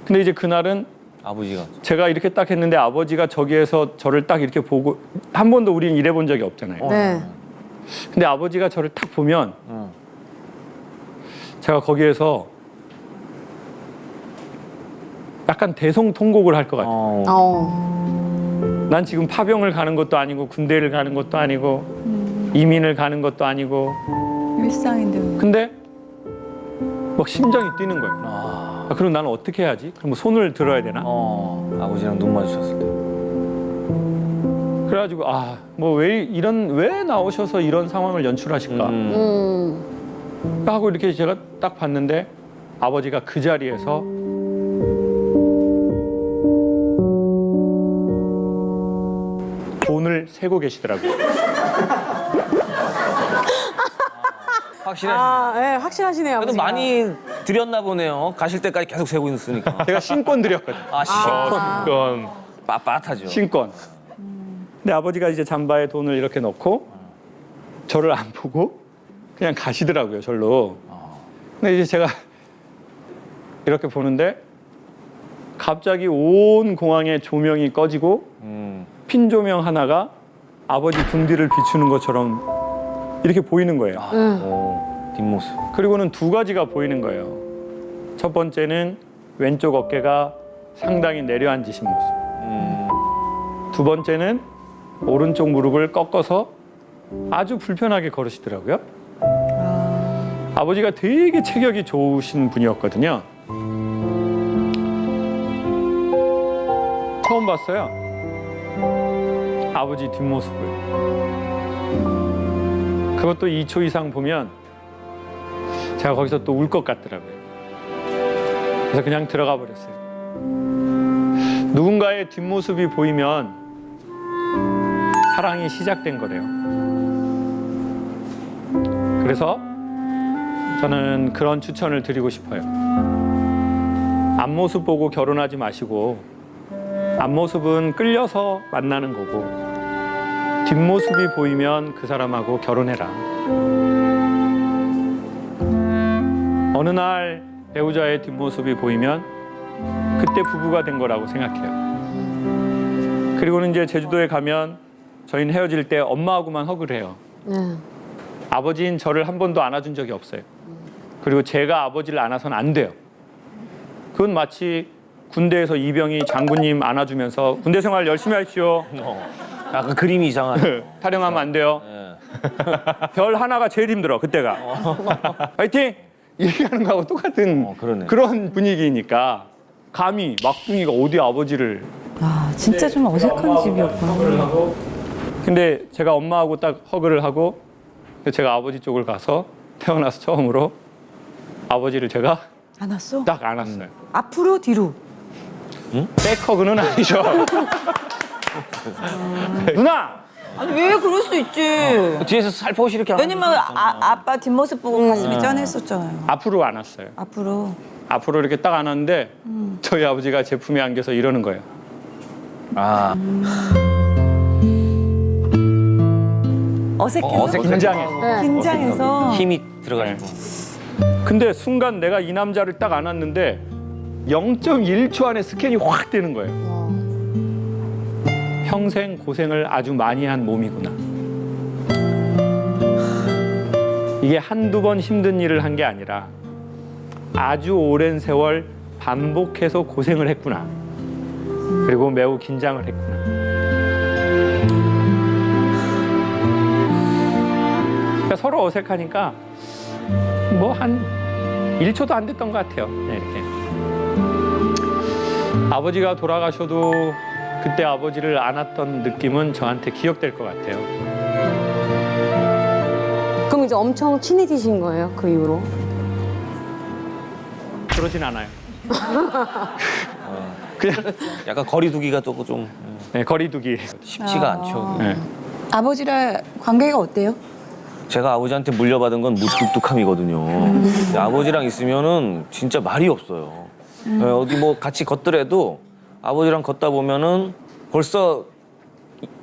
근데 이제 그날은 아버지가. 제가 이렇게 딱 했는데 아버지가 저기에서 저를 딱 이렇게 보고 한 번도 우리는 이래 본 적이 없잖아요. 네. 근데 아버지가 저를 딱 보면 제가 거기에서 약간 대성통곡을 할 것 같아요. 난 지금 파병을 가는 것도 아니고 군대를 가는 것도 아니고 이민을 가는 것도 아니고 일상인데. 근데 막 심장이 뛰는 거예요. 그럼 나는 어떻게 해야지? 그럼 뭐 손을 들어야 되나? 아버지랑 눈 마주쳤을 때. 그래가지고 뭐 왜 나오셔서 이런 상황을 연출하실까? 하고 이렇게 제가 딱 봤는데 아버지가 그 자리에서 돈을 세고 계시더라고요. 확실하시네. 네, 확실하시네요. 그래도 아버지가. 많이 드렸나 보네요. 가실 때까지 계속 세고 있으니까. 제가 신권 드렸거든요. 그건 빳빳하죠. 신권. 근데 아버지가 이제 잠바에 돈을 이렇게 넣고 저를 안 보고 그냥 가시더라고요, 절로. 근데 이제 제가 이렇게 보는데 갑자기 온 공항의 조명이 꺼지고 핀 조명 하나가 아버지 등 뒤를 비추는 것처럼 이렇게 보이는 거예요. 뒷모습. 그리고는 두 가지가 보이는 거예요. 첫 번째는 왼쪽 어깨가 상당히 내려앉으신 모습. 두 번째는 오른쪽 무릎을 꺾어서 아주 불편하게 걸으시더라고요. 아버지가 되게 체격이 좋으신 분이었거든요. 처음 봤어요. 아버지 뒷모습을. 그것도 2초 이상 보면 제가 거기서 또 울 것 같더라고요. 그래서 그냥 들어가 버렸어요. 누군가의 뒷모습이 보이면 사랑이 시작된 거래요. 그래서 저는 그런 추천을 드리고 싶어요. 앞모습 보고 결혼하지 마시고 앞모습은 끌려서 만나는 거고 뒷모습이 보이면 그 사람하고 결혼해라. 어느 날 배우자의 뒷모습이 보이면 그때 부부가 된 거라고 생각해요. 그리고는 이제 제주도에 가면 저희는 헤어질 때 엄마하고만 허그를 해요. 아버지는 저를 한 번도 안아준 적이 없어요. 그리고 제가 아버지를 안아서는 안 돼요. 그건 마치 군대에서 이병이 장군님 안아주면서 군대 생활 열심히 하십시오. 약간 그림이 이상하네. 타령하면 안 돼요. 별 하나가 제일 힘들어 그때가. 화이팅! 이렇게 하는 거하고 똑같은 그러네. 그런 분위기니까 감히 막둥이가 어디 아버지를. 진짜 좀 어색한 집이었구나. 근데 제가 엄마하고 딱 허그를 하고 제가 아버지 쪽을 가서 태어나서 처음으로 아버지를 제가 안았어? 딱 안았어요. 앞으로 뒤로. 백허그는 아니죠. 누나! 아니 왜 그럴 수 있지? 뒤에서 살포시 이렇게 하는 왜냐면 아빠 뒷모습 보고 가슴이 짠했었잖아요. 앞으로 안았어요. 앞으로. 앞으로 이렇게 딱 안았는데 저희 아버지가 제품에 안겨서 이러는 거예요. 어색해서? 긴장해서. 긴장해서. 힘이 들어가지고. 근데 순간 내가 이 남자를 딱 안았는데 0.1초 안에 스캔이 확 되는 거예요. 평생 고생을 아주 많이 한 몸이구나. 이게 한두 번 힘든 일을 한 게 아니라 아주 오랜 세월 반복해서 고생을 했구나. 그리고 매우 긴장을 했구나. 그러니까 서로 어색하니까 뭐 한 1초도 안 됐던 것 같아요. 네, 이렇게. 아버지가 돌아가셔도 그때 아버지를 안았던 느낌은 저한테 기억될 것 같아요. 그럼 이제 엄청 친해지신 거예요, 그 이후로? 그러진 않아요. 그냥 약간 거리두기가 또 좀 네, 거리두기. 쉽지가 않죠. 네. 아버지랑 관계가 어때요? 제가 아버지한테 물려받은 건 무뚝뚝함이거든요. 아버지랑 있으면은 진짜 말이 없어요. 어디 뭐 같이 걷더라도 아버지랑 걷다 보면은 벌써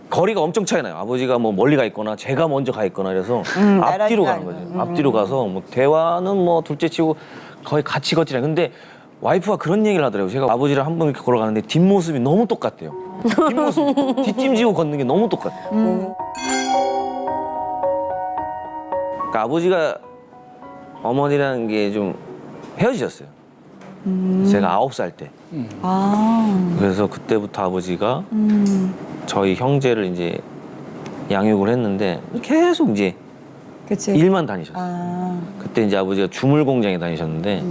거리가 엄청 차이 나요. 아버지가 뭐 멀리 가 있거나 제가 먼저 가 있거나 그래서 앞뒤로 가는 거죠. 앞뒤로 가서 뭐 대화는 뭐 둘째치고 거의 같이 걷지라. 근데 와이프가 그런 얘기를 하더라고요. 제가 아버지랑 한 번 이렇게 걸어가는데 뒷모습이 너무 똑같대요. 뒷모습, 뒷짐지고 걷는 게 너무 똑같아요. 그러니까 아버지가 어머니라는 게 좀 헤어지셨어요. 제가 9살 때. 그래서 그때부터 아버지가 저희 형제를 이제 양육을 했는데 계속 이제 그치. 일만 다니셨어요. 그때 이제 아버지가 주물 공장에 다니셨는데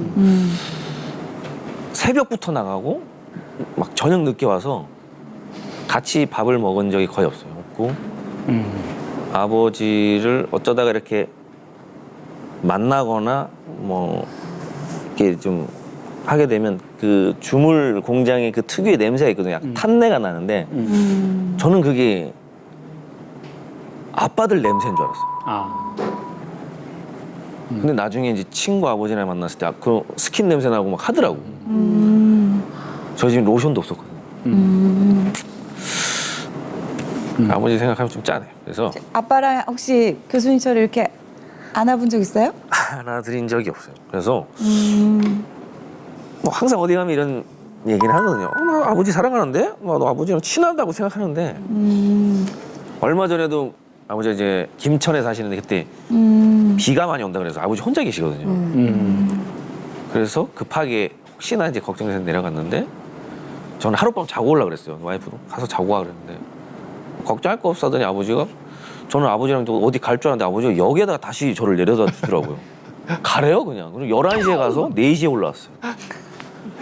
새벽부터 나가고 막 저녁 늦게 와서 같이 밥을 먹은 적이 거의 없어요. 없고 아버지를 어쩌다가 이렇게 만나거나 뭐 이렇게 좀 하게 되면 그 주물 공장의 그 특유의 냄새가 있거든요. 약간 탄내가 나는데 저는 그게 아빠들 냄새인 줄 알았어요. 아, 근데 나중에 이제 친구 아버지랑 만났을 때 그 스킨 냄새 나고 막 하더라고. 저 집엔 로션도 없었거든요. 아버지 생각하면 좀 짠해요. 그래서 아빠랑 혹시 교수님처럼 이렇게 안아본 적 있어요? 안아드린 적이 없어요. 그래서 뭐 항상 어디 가면 이런 얘기를 하거든요. 나 아버지 사랑하는데? 너 아버지랑 친하다고 생각하는데. 얼마 전에도 아버지가 이제 김천에 사시는데 그때 비가 많이 온다 그래서 아버지 혼자 계시거든요. 그래서 급하게 혹시나 이제 걱정돼서 내려갔는데 저는 하룻밤 자고 오려고 그랬어요. 와이프도 가서 자고 와 그랬는데 걱정할 거 없어 하더니 아버지가 저는 아버지랑 또 어디 갈 줄 알았는데 아버지가 역에다가 다시 저를 내려다 주더라고요. 가래요 그냥. 그리고 11시에 가서 4시에 올라왔어요.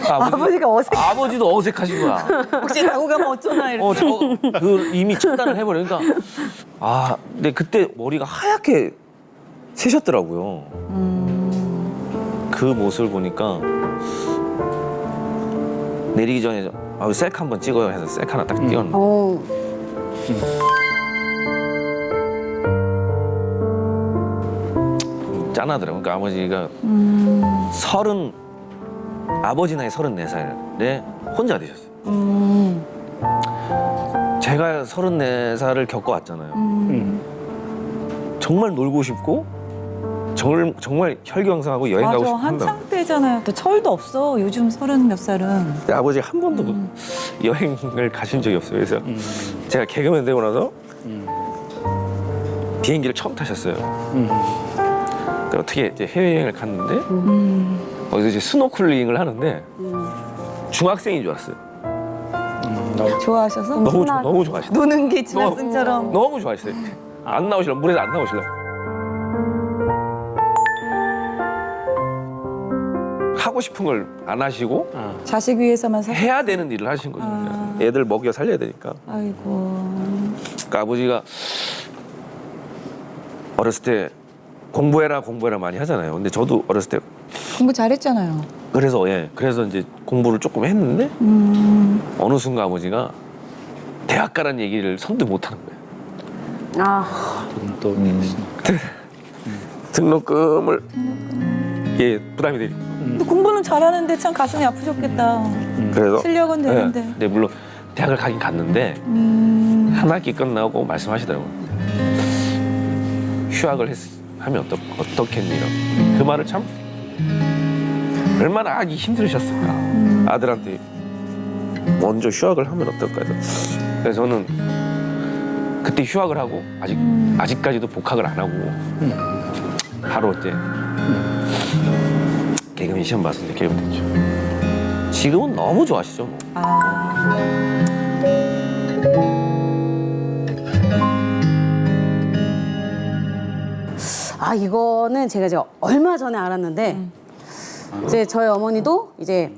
아버지가 어색. 아버지도 어색하신 거야. 혹시 자고 가면 어쩌나 이렇게. 그 이미 척단을 해버리니까 근데 그때 머리가 하얗게 새셨더라고요. 그 모습을 보니까 내리기 전에 셀카 한번 찍어요 해서 셀카 하나 딱 찍었는데 짠하더라고요. 그러니까 아버지가 아버지 나이 34살에 혼자 되셨어요. 제가 34살을 겪어왔잖아요. 정말 놀고 싶고 정말 혈기왕성하고 여행 가고 맞아, 싶고 한다고. 한창 때잖아요. 또 철도 없어. 요즘 30몇 살은. 근데 아버지가 한 번도 여행을 가신 적이 없어요. 그래서 제가 개그맨 되고 나서 비행기를 처음 타셨어요. 근데 어떻게 이제 해외여행을 갔는데 거기서 이제 스노클링을 하는데 중학생인 줄 알았어요. 좋아하셔서? 너무 좋아하시더라고요. 노는 게 중학생처럼. 너무 좋아하시어요. 안 나오시려고 물에서 안 나오시려고. 하고 싶은 걸 안 하시고 자식 위해서만 해야 되는 일을 하신 거죠. 애들 먹여 살려야 되니까. 아이고. 그러니까 아버지가 어렸을 때 공부해라 많이 하잖아요. 근데 저도 어렸을 때 공부 잘했잖아요. 그래서 이제 공부를 조금 했는데 어느 순간 아버지가 대학 가라는 얘기를 선뜻 못 하는 거예요. 또 등록금을 부담이 되니까. 근데 공부는 잘하는데 참 가슴이 아프셨겠다. 그래서 실력은 되는데. 네, 물론 대학을 가긴 갔는데 한 학기 끝나고 말씀하시더라고요. 휴학을 하면 어떻겠니라고. 그 말을 참 얼마나 하기 힘들으셨을까. 아들한테 먼저 휴학을 하면 어떨까 해서. 그래서 저는 그때 휴학을 하고 아직까지도 복학을 안 하고 바로 이제 개그맨 시험 봤을 때 개그맨 됐죠. 지금은 너무 좋아하시죠. 뭐. 아, 이거는 제가 이제 얼마 전에 알았는데, 이제 저희 어머니도 이제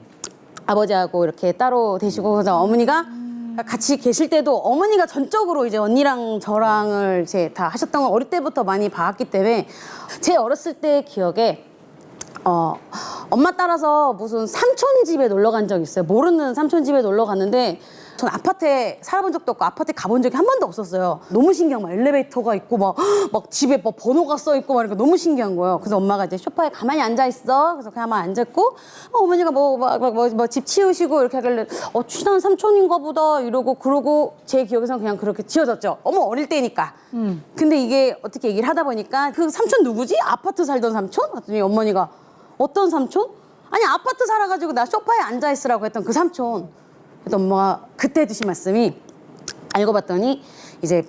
아버지하고 이렇게 따로 되시고, 그래서 어머니가 같이 계실 때도 어머니가 전적으로 이제 언니랑 저랑을 이제 다 하셨던 걸 어릴 때부터 많이 봐왔기 때문에 제 어렸을 때 기억에 엄마 따라서 무슨 삼촌 집에 놀러 간 적이 있어요. 모르는 삼촌 집에 놀러 갔는데 전 아파트에 살아본 적도 없고 아파트에 가본 적이 한 번도 없었어요. 너무 신기한 거예요. 엘리베이터가 있고 막 집에 뭐 번호가 써 있고 막 이러니까 너무 신기한 거예요. 그래서 엄마가 이제 소파에 가만히 앉아 있어. 그래서 가만히 앉았고 어머니가 뭐 집 치우시고 이렇게 하길래 친한 삼촌인가 보다 이러고 그러고 제 기억에선 그냥 그렇게 지어졌죠. 어머 어릴 때니까. 근데 이게 어떻게 얘기를 하다 보니까 그 삼촌 누구지? 아파트 살던 삼촌? 그랬더니 어머니가 어떤 삼촌? 아니 아파트 살아가지고 나 소파에 앉아 있으라고 했던 그 삼촌. 그래서 엄마가 그때 해주신 말씀이 알고 봤더니 이제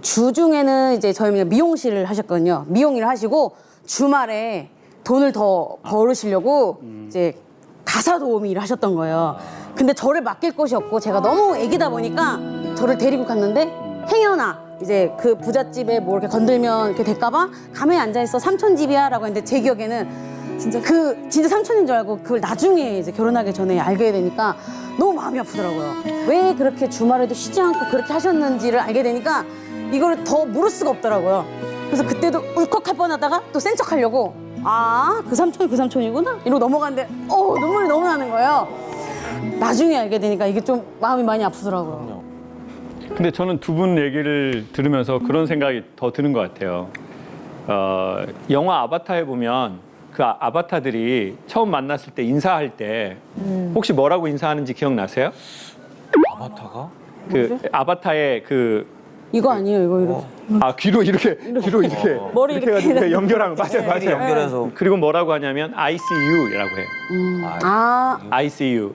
주중에는 이제 저희 미용실을 하셨거든요. 미용 일을 하시고 주말에 돈을 더 벌으시려고 이제 가사 도우미 일을 하셨던 거예요. 근데 저를 맡길 곳이 없고 제가 너무 애기다 보니까 저를 데리고 갔는데 행여나 이제 그 부잣집에 뭐 이렇게 건들면 이렇게 될까봐 가만히 앉아있어 삼촌 집이야 라고 했는데 제 기억에는 진짜 삼촌인 줄 알고 그걸 나중에 이제 결혼하기 전에 알게 되니까 너무 마음이 아프더라고요. 왜 그렇게 주말에도 쉬지 않고 그렇게 하셨는지를 알게 되니까 이거를 더 모를 수가 없더라고요. 그래서 그때도 울컥할 뻔하다가 또 센 척하려고 그 삼촌이 그 삼촌이구나 이러고 넘어갔는데 눈물이 너무 나는 거예요. 나중에 알게 되니까 이게 좀 마음이 많이 아프더라고요. 근데 저는 두 분 얘기를 들으면서 그런 생각이 더 드는 것 같아요. 영화 아바타에 보면 그 아바타들이 처음 만났을 때 인사할 때 혹시 뭐라고 인사하는지 기억나세요? 아바타가? 그 아바타의 그 이거 아니에요, 이거 이렇게. 귀로 이렇게 머리 이렇게 이렇게 해가지고 연결하는 거 맞아요. 연결해서. 그리고 뭐라고 하냐면 I see you라고 해요. I see you.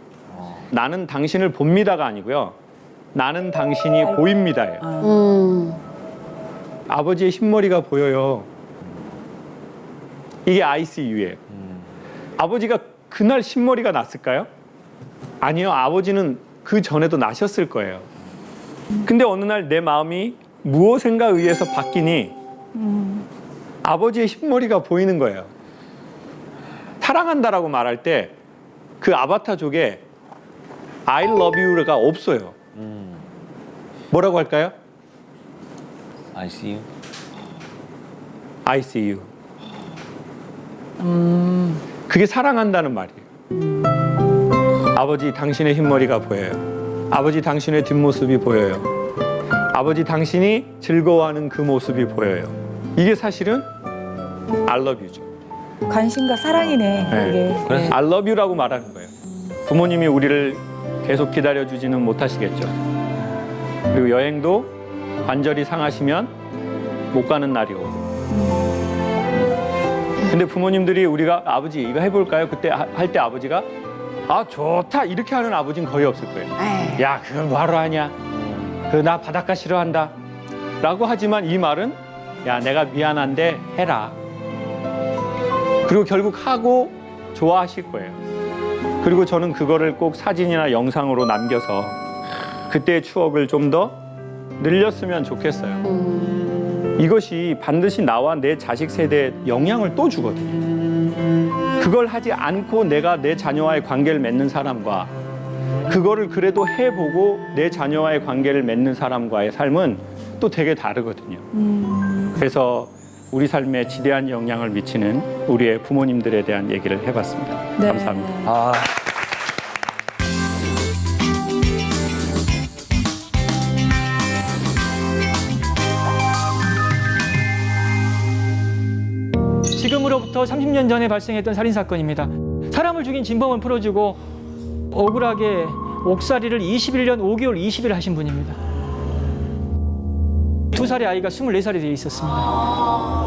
나는 당신을 봅니다가 아니고요. 나는 당신이 보입니다예요. 아버지의 흰머리가 보여요. 이게 I see you예요. 아버지가 그날 흰머리가 났을까요? 아니요. 아버지는 그 전에도 나셨을 거예요. 근데 어느 날 내 마음이 무엇인가 의해서 바뀌니 아버지의 흰머리가 보이는 거예요. 사랑한다라고 말할 때 그 아바타족에 I love you가 없어요. 뭐라고 할까요? I see you. I see you. 그게 사랑한다는 말이에요. 아버지 당신의 흰머리가 보여요. 아버지 당신의 뒷모습이 보여요. 아버지 당신이 즐거워하는 그 모습이 보여요. 이게 사실은 I love you죠. 관심과 사랑이네. 이게. 그래서 I love you라고 말하는 거예요. 부모님이 우리를 계속 기다려주지는 못하시겠죠. 그리고 여행도 관절이 상하시면 못 가는 날이 오고. 근데 부모님들이 우리가 아버지 이거 해볼까요? 그때 할 때 아버지가 좋다 이렇게 하는 아버지는 거의 없을 거예요. 야 그걸 뭐하러 하냐? 나 바닷가 싫어한다 라고 하지만 이 말은 야 내가 미안한데 해라. 그리고 결국 하고 좋아하실 거예요. 그리고 저는 그거를 꼭 사진이나 영상으로 남겨서 그때의 추억을 좀 더 늘렸으면 좋겠어요. 이것이 반드시 나와 내 자식 세대에 영향을 또 주거든요. 그걸 하지 않고 내가 내 자녀와의 관계를 맺는 사람과 그거를 그래도 해보고 내 자녀와의 관계를 맺는 사람과의 삶은 또 되게 다르거든요. 그래서 우리 삶에 지대한 영향을 미치는 우리의 부모님들에 대한 얘기를 해봤습니다. 감사합니다. 지금으로부터 30년 전에 발생했던 살인사건입니다. 사람을 죽인 진범을 풀어주고 억울하게 옥살이를 21년 5개월 20일 하신 분입니다. 2살의 아이가 24살이 되어 있었습니다.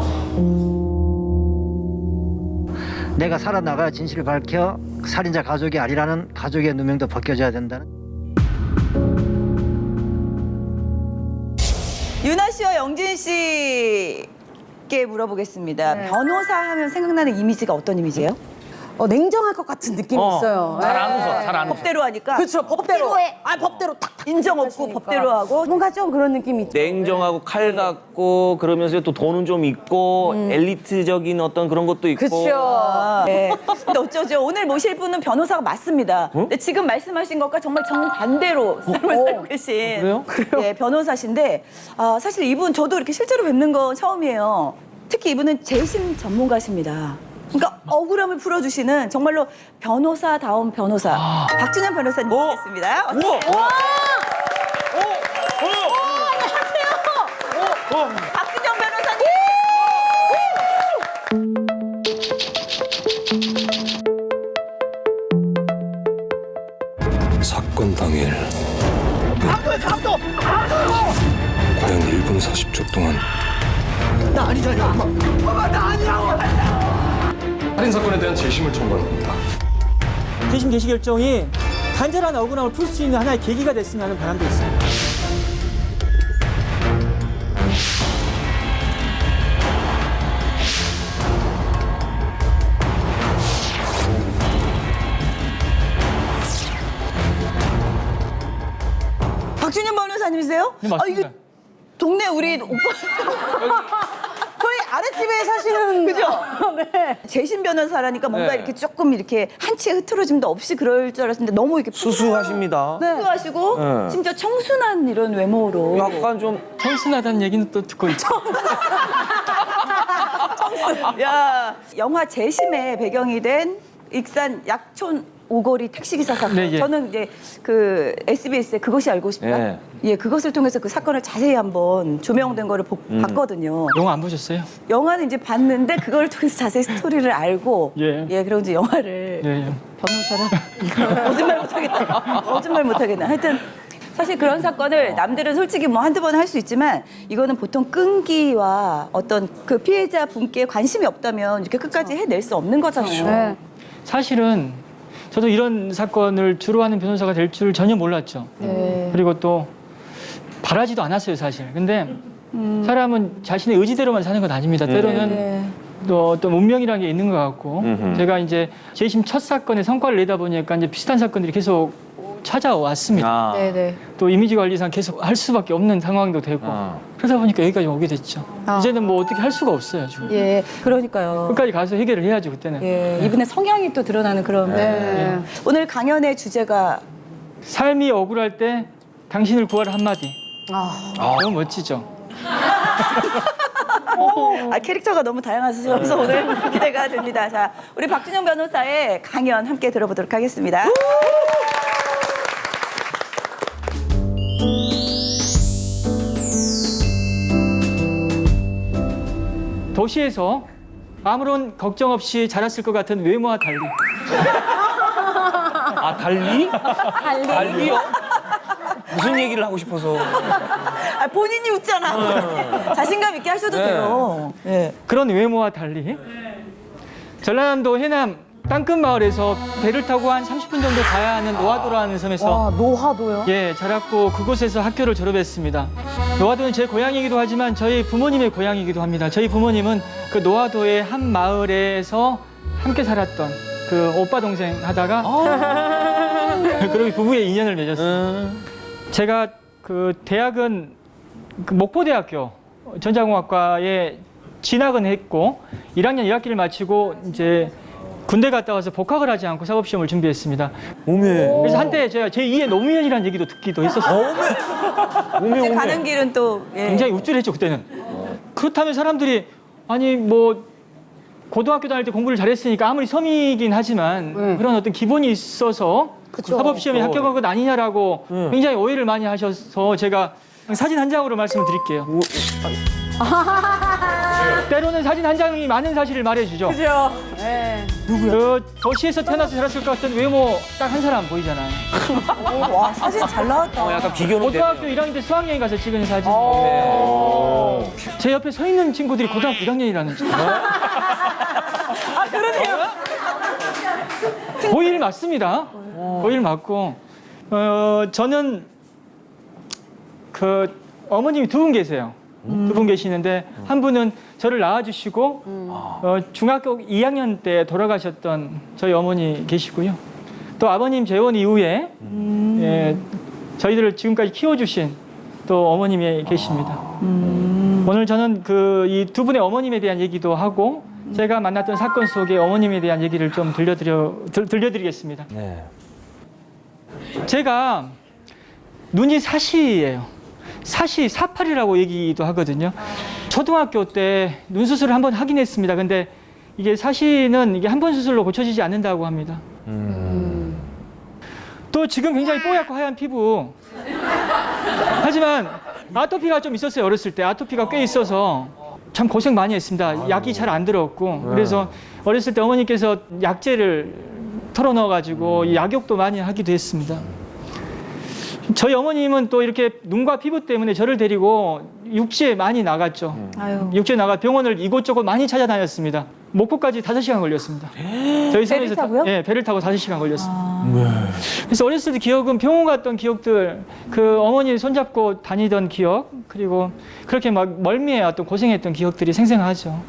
내가 살아나가 진실을 밝혀 살인자 가족이 아니라는 가족의 누명도 벗겨져야 된다는. 유나 씨와 영진 씨께 물어보겠습니다. 변호사 하면 생각나는 이미지가 어떤 이미지예요? 냉정할 것 같은 느낌이 있어요. 잘 안 웃어, 잘 안 웃어. 법대로 하니까. 그렇죠. 법대로 해. 법대로 탁탁 인정 없고 하시니까. 법대로 하고. 뭔가 좀 그런 느낌이 있죠. 냉정하고 칼 같고 그러면서 또 돈은 좀 있고 엘리트적인 어떤 그런 것도 있고. 그렇죠. 네. 근데 어쩌죠? 오늘 모실 분은 변호사가 맞습니다. 근데 지금 말씀하신 것과 정말 정반대로 삶을 살고 계신 그래요? 예, 변호사신데 사실 이분 저도 이렇게 실제로 뵙는 건 처음이에요. 특히 이분은 재심 전문가십니다. 그러니까 억울함을 풀어주시는 정말로 변호사다운 변호사 박준현 변호사님 모시겠습니다. 어서 오세요. 박준현 변호사님. 사건 당일 과연 1분 40초 동안 살인 사건에 대한 재심을 청구합니다. 재심 개시 결정이 간절한 억울함을 풀 수 있는 하나의 계기가 됐으면 하는 바람도 있습니다. 박준현 변호사님이세요? 네, 맞습니다. 이거 동네 우리 오빠 저희 아랫집에 사시는 그죠? 네. 재심 변호사라니까 뭔가 네. 이렇게 조금 이렇게 한치의 흐트러짐도 없이 그럴 줄 알았는데 너무 이렇게 수수하십니다. 수하시고 네. 심지어 청순한 이런 외모로 약간 좀 청순하다는 얘기는 또 듣고 있죠. 야 영화 재심의 배경이 된 익산 약촌 오거리 택시기사 사건. 네, 예. 저는 이제 그 SBS의 그것이 알고 싶다. 예. 예, 그것을 통해서 그 사건을 자세히 한번 조명된 거를 봤거든요. 영화 안 보셨어요? 영화는 이제 봤는데 그걸 통해서 자세히 스토리를 알고 예. 그럼 이제 영화를 예. 변호사랑 거짓말 못하겠다. 거짓말 못하겠다. 하여튼 사실 그런 사건을 남들은 솔직히 뭐 한두 번 할 수 있지만 이거는 보통 끈기와 어떤 그 피해자 분께 관심이 없다면 이렇게 끝까지 해낼 수 없는 거잖아요. 네. 사실은 저도 이런 사건을 주로 하는 변호사가 될 줄 전혀 몰랐죠. 그리고 또 바라지도 않았어요, 사실. 근데 사람은 자신의 의지대로만 사는 건 아닙니다. 때로는 또 어떤 운명이라는 게 있는 것 같고 제가 이제 재심 첫 사건의 성과를 내다 보니까 이제 비슷한 사건들이 계속 찾아왔습니다. 네네. 또 이미지 관리상 계속 할 수밖에 없는 상황도 되고 그러다 보니까 여기까지 오게 됐죠. 이제는 뭐 어떻게 할 수가 없어요, 지금. 예, 그러니까요. 끝까지 가서 해결을 해야죠, 그때는. 예, 이분의 성향이 또 드러나는 그런. 예. 오늘 강연의 주제가 삶이 억울할 때 당신을 구하라 한마디. 너무 멋지죠. 캐릭터가 너무 다양하셔서 오늘 기대가 됩니다. 자, 우리 박준영 변호사의 강연 함께 들어보도록 하겠습니다. 도시에서 아무런 걱정 없이 자랐을 것 같은 외모와 달리 아 달리? 달리요? 무슨 얘기를 하고 싶어서? 본인이 웃잖아. 자신감 있게 하셔도 돼요. 예. 그런 외모와 달리 전라남도 해남 땅끝 마을에서 배를 타고 한 30분 정도 가야 하는 노하도라는 섬에서 노하도요? 예, 자랐고 그곳에서 학교를 졸업했습니다. 노하도는 제 고향이기도 하지만 저희 부모님의 고향이기도 합니다. 저희 부모님은 그 노하도의 한 마을에서 함께 살았던 그 오빠 동생 하다가 그리고 부부의 인연을 맺었어요. 제가 그 대학은 그 목포대학교 전자공학과에 진학은 했고 1학년 1학기를 마치고 이제 군대 갔다 와서 복학을 하지 않고 사법시험을 준비했습니다. 그래서 한때 제가 제2의 노무현이라는 얘기도 듣기도 했었어요. 이제 가는 길은 또 예. 굉장히 우쭐했죠 그때는. 그렇다면 사람들이 아니 뭐 고등학교 다닐 때 공부를 잘했으니까 아무리 섬이긴 하지만 그런 어떤 기본이 있어서 사법시험에 합격한 것 아니냐라고 굉장히 오해를 많이 하셔서 제가 사진 한 장으로 말씀을 드릴게요. 때로는 사진 한 장이 많은 사실을 말해주죠. 그죠? 네. 그 도시에서 태어나서 자랐을 것 같은 외모 딱 한 사람 보이잖아요. 와, 사진 잘 나왔다. 약간 비교는 고등학교 1학년 때 수학여행 가서 찍은 사진. 제 옆에 서 있는 친구들이 고등학교 1학년이라는 거. 그러네요. 고일 맞습니다. 고일 맞고 저는 그 어머님이 두 분 계세요. 두 분 계시는데 한 분은 저를 낳아주시고 중학교 2학년 때 돌아가셨던 저희 어머니 계시고요. 또 아버님 재혼 이후에 예, 저희들을 지금까지 키워주신 또 어머님이 계십니다. 오늘 저는 그 이 두 분의 어머님에 대한 얘기도 하고 제가 만났던 사건 속의 어머님에 대한 얘기를 좀 들려드리겠습니다. 네. 제가 눈이 사시예요. 사팔이라고 얘기도 하거든요. 초등학교 때 눈 수술을 한번 하긴 했습니다. 근데 이게 사시는 이게 한 번 수술로 고쳐지지 않는다고 합니다. 또 지금 굉장히 뽀얗고 하얀 피부. 하지만 아토피가 좀 있었어요. 어렸을 때 아토피가 꽤 있어서 참 고생 많이 했습니다. 약이 잘 안 들었고 그래서 어렸을 때 어머니께서 약재를 털어 넣어가지고 약욕도 많이 하기도 했습니다. 저희 어머님은 또 이렇게 눈과 피부 때문에 저를 데리고 육지에 많이 나갔죠. 육지에 나가 병원을 이곳저곳 많이 찾아다녔습니다. 목포까지 5시간 걸렸습니다. 저희 섬에서 타고요? 예, 배를 타고 5시간 걸렸습니다. 그래서 어렸을 때 기억은 병원 갔던 기억들, 그 어머니 손잡고 다니던 기억, 그리고 그렇게 막 멀미해왔던 고생했던 기억들이 생생하죠.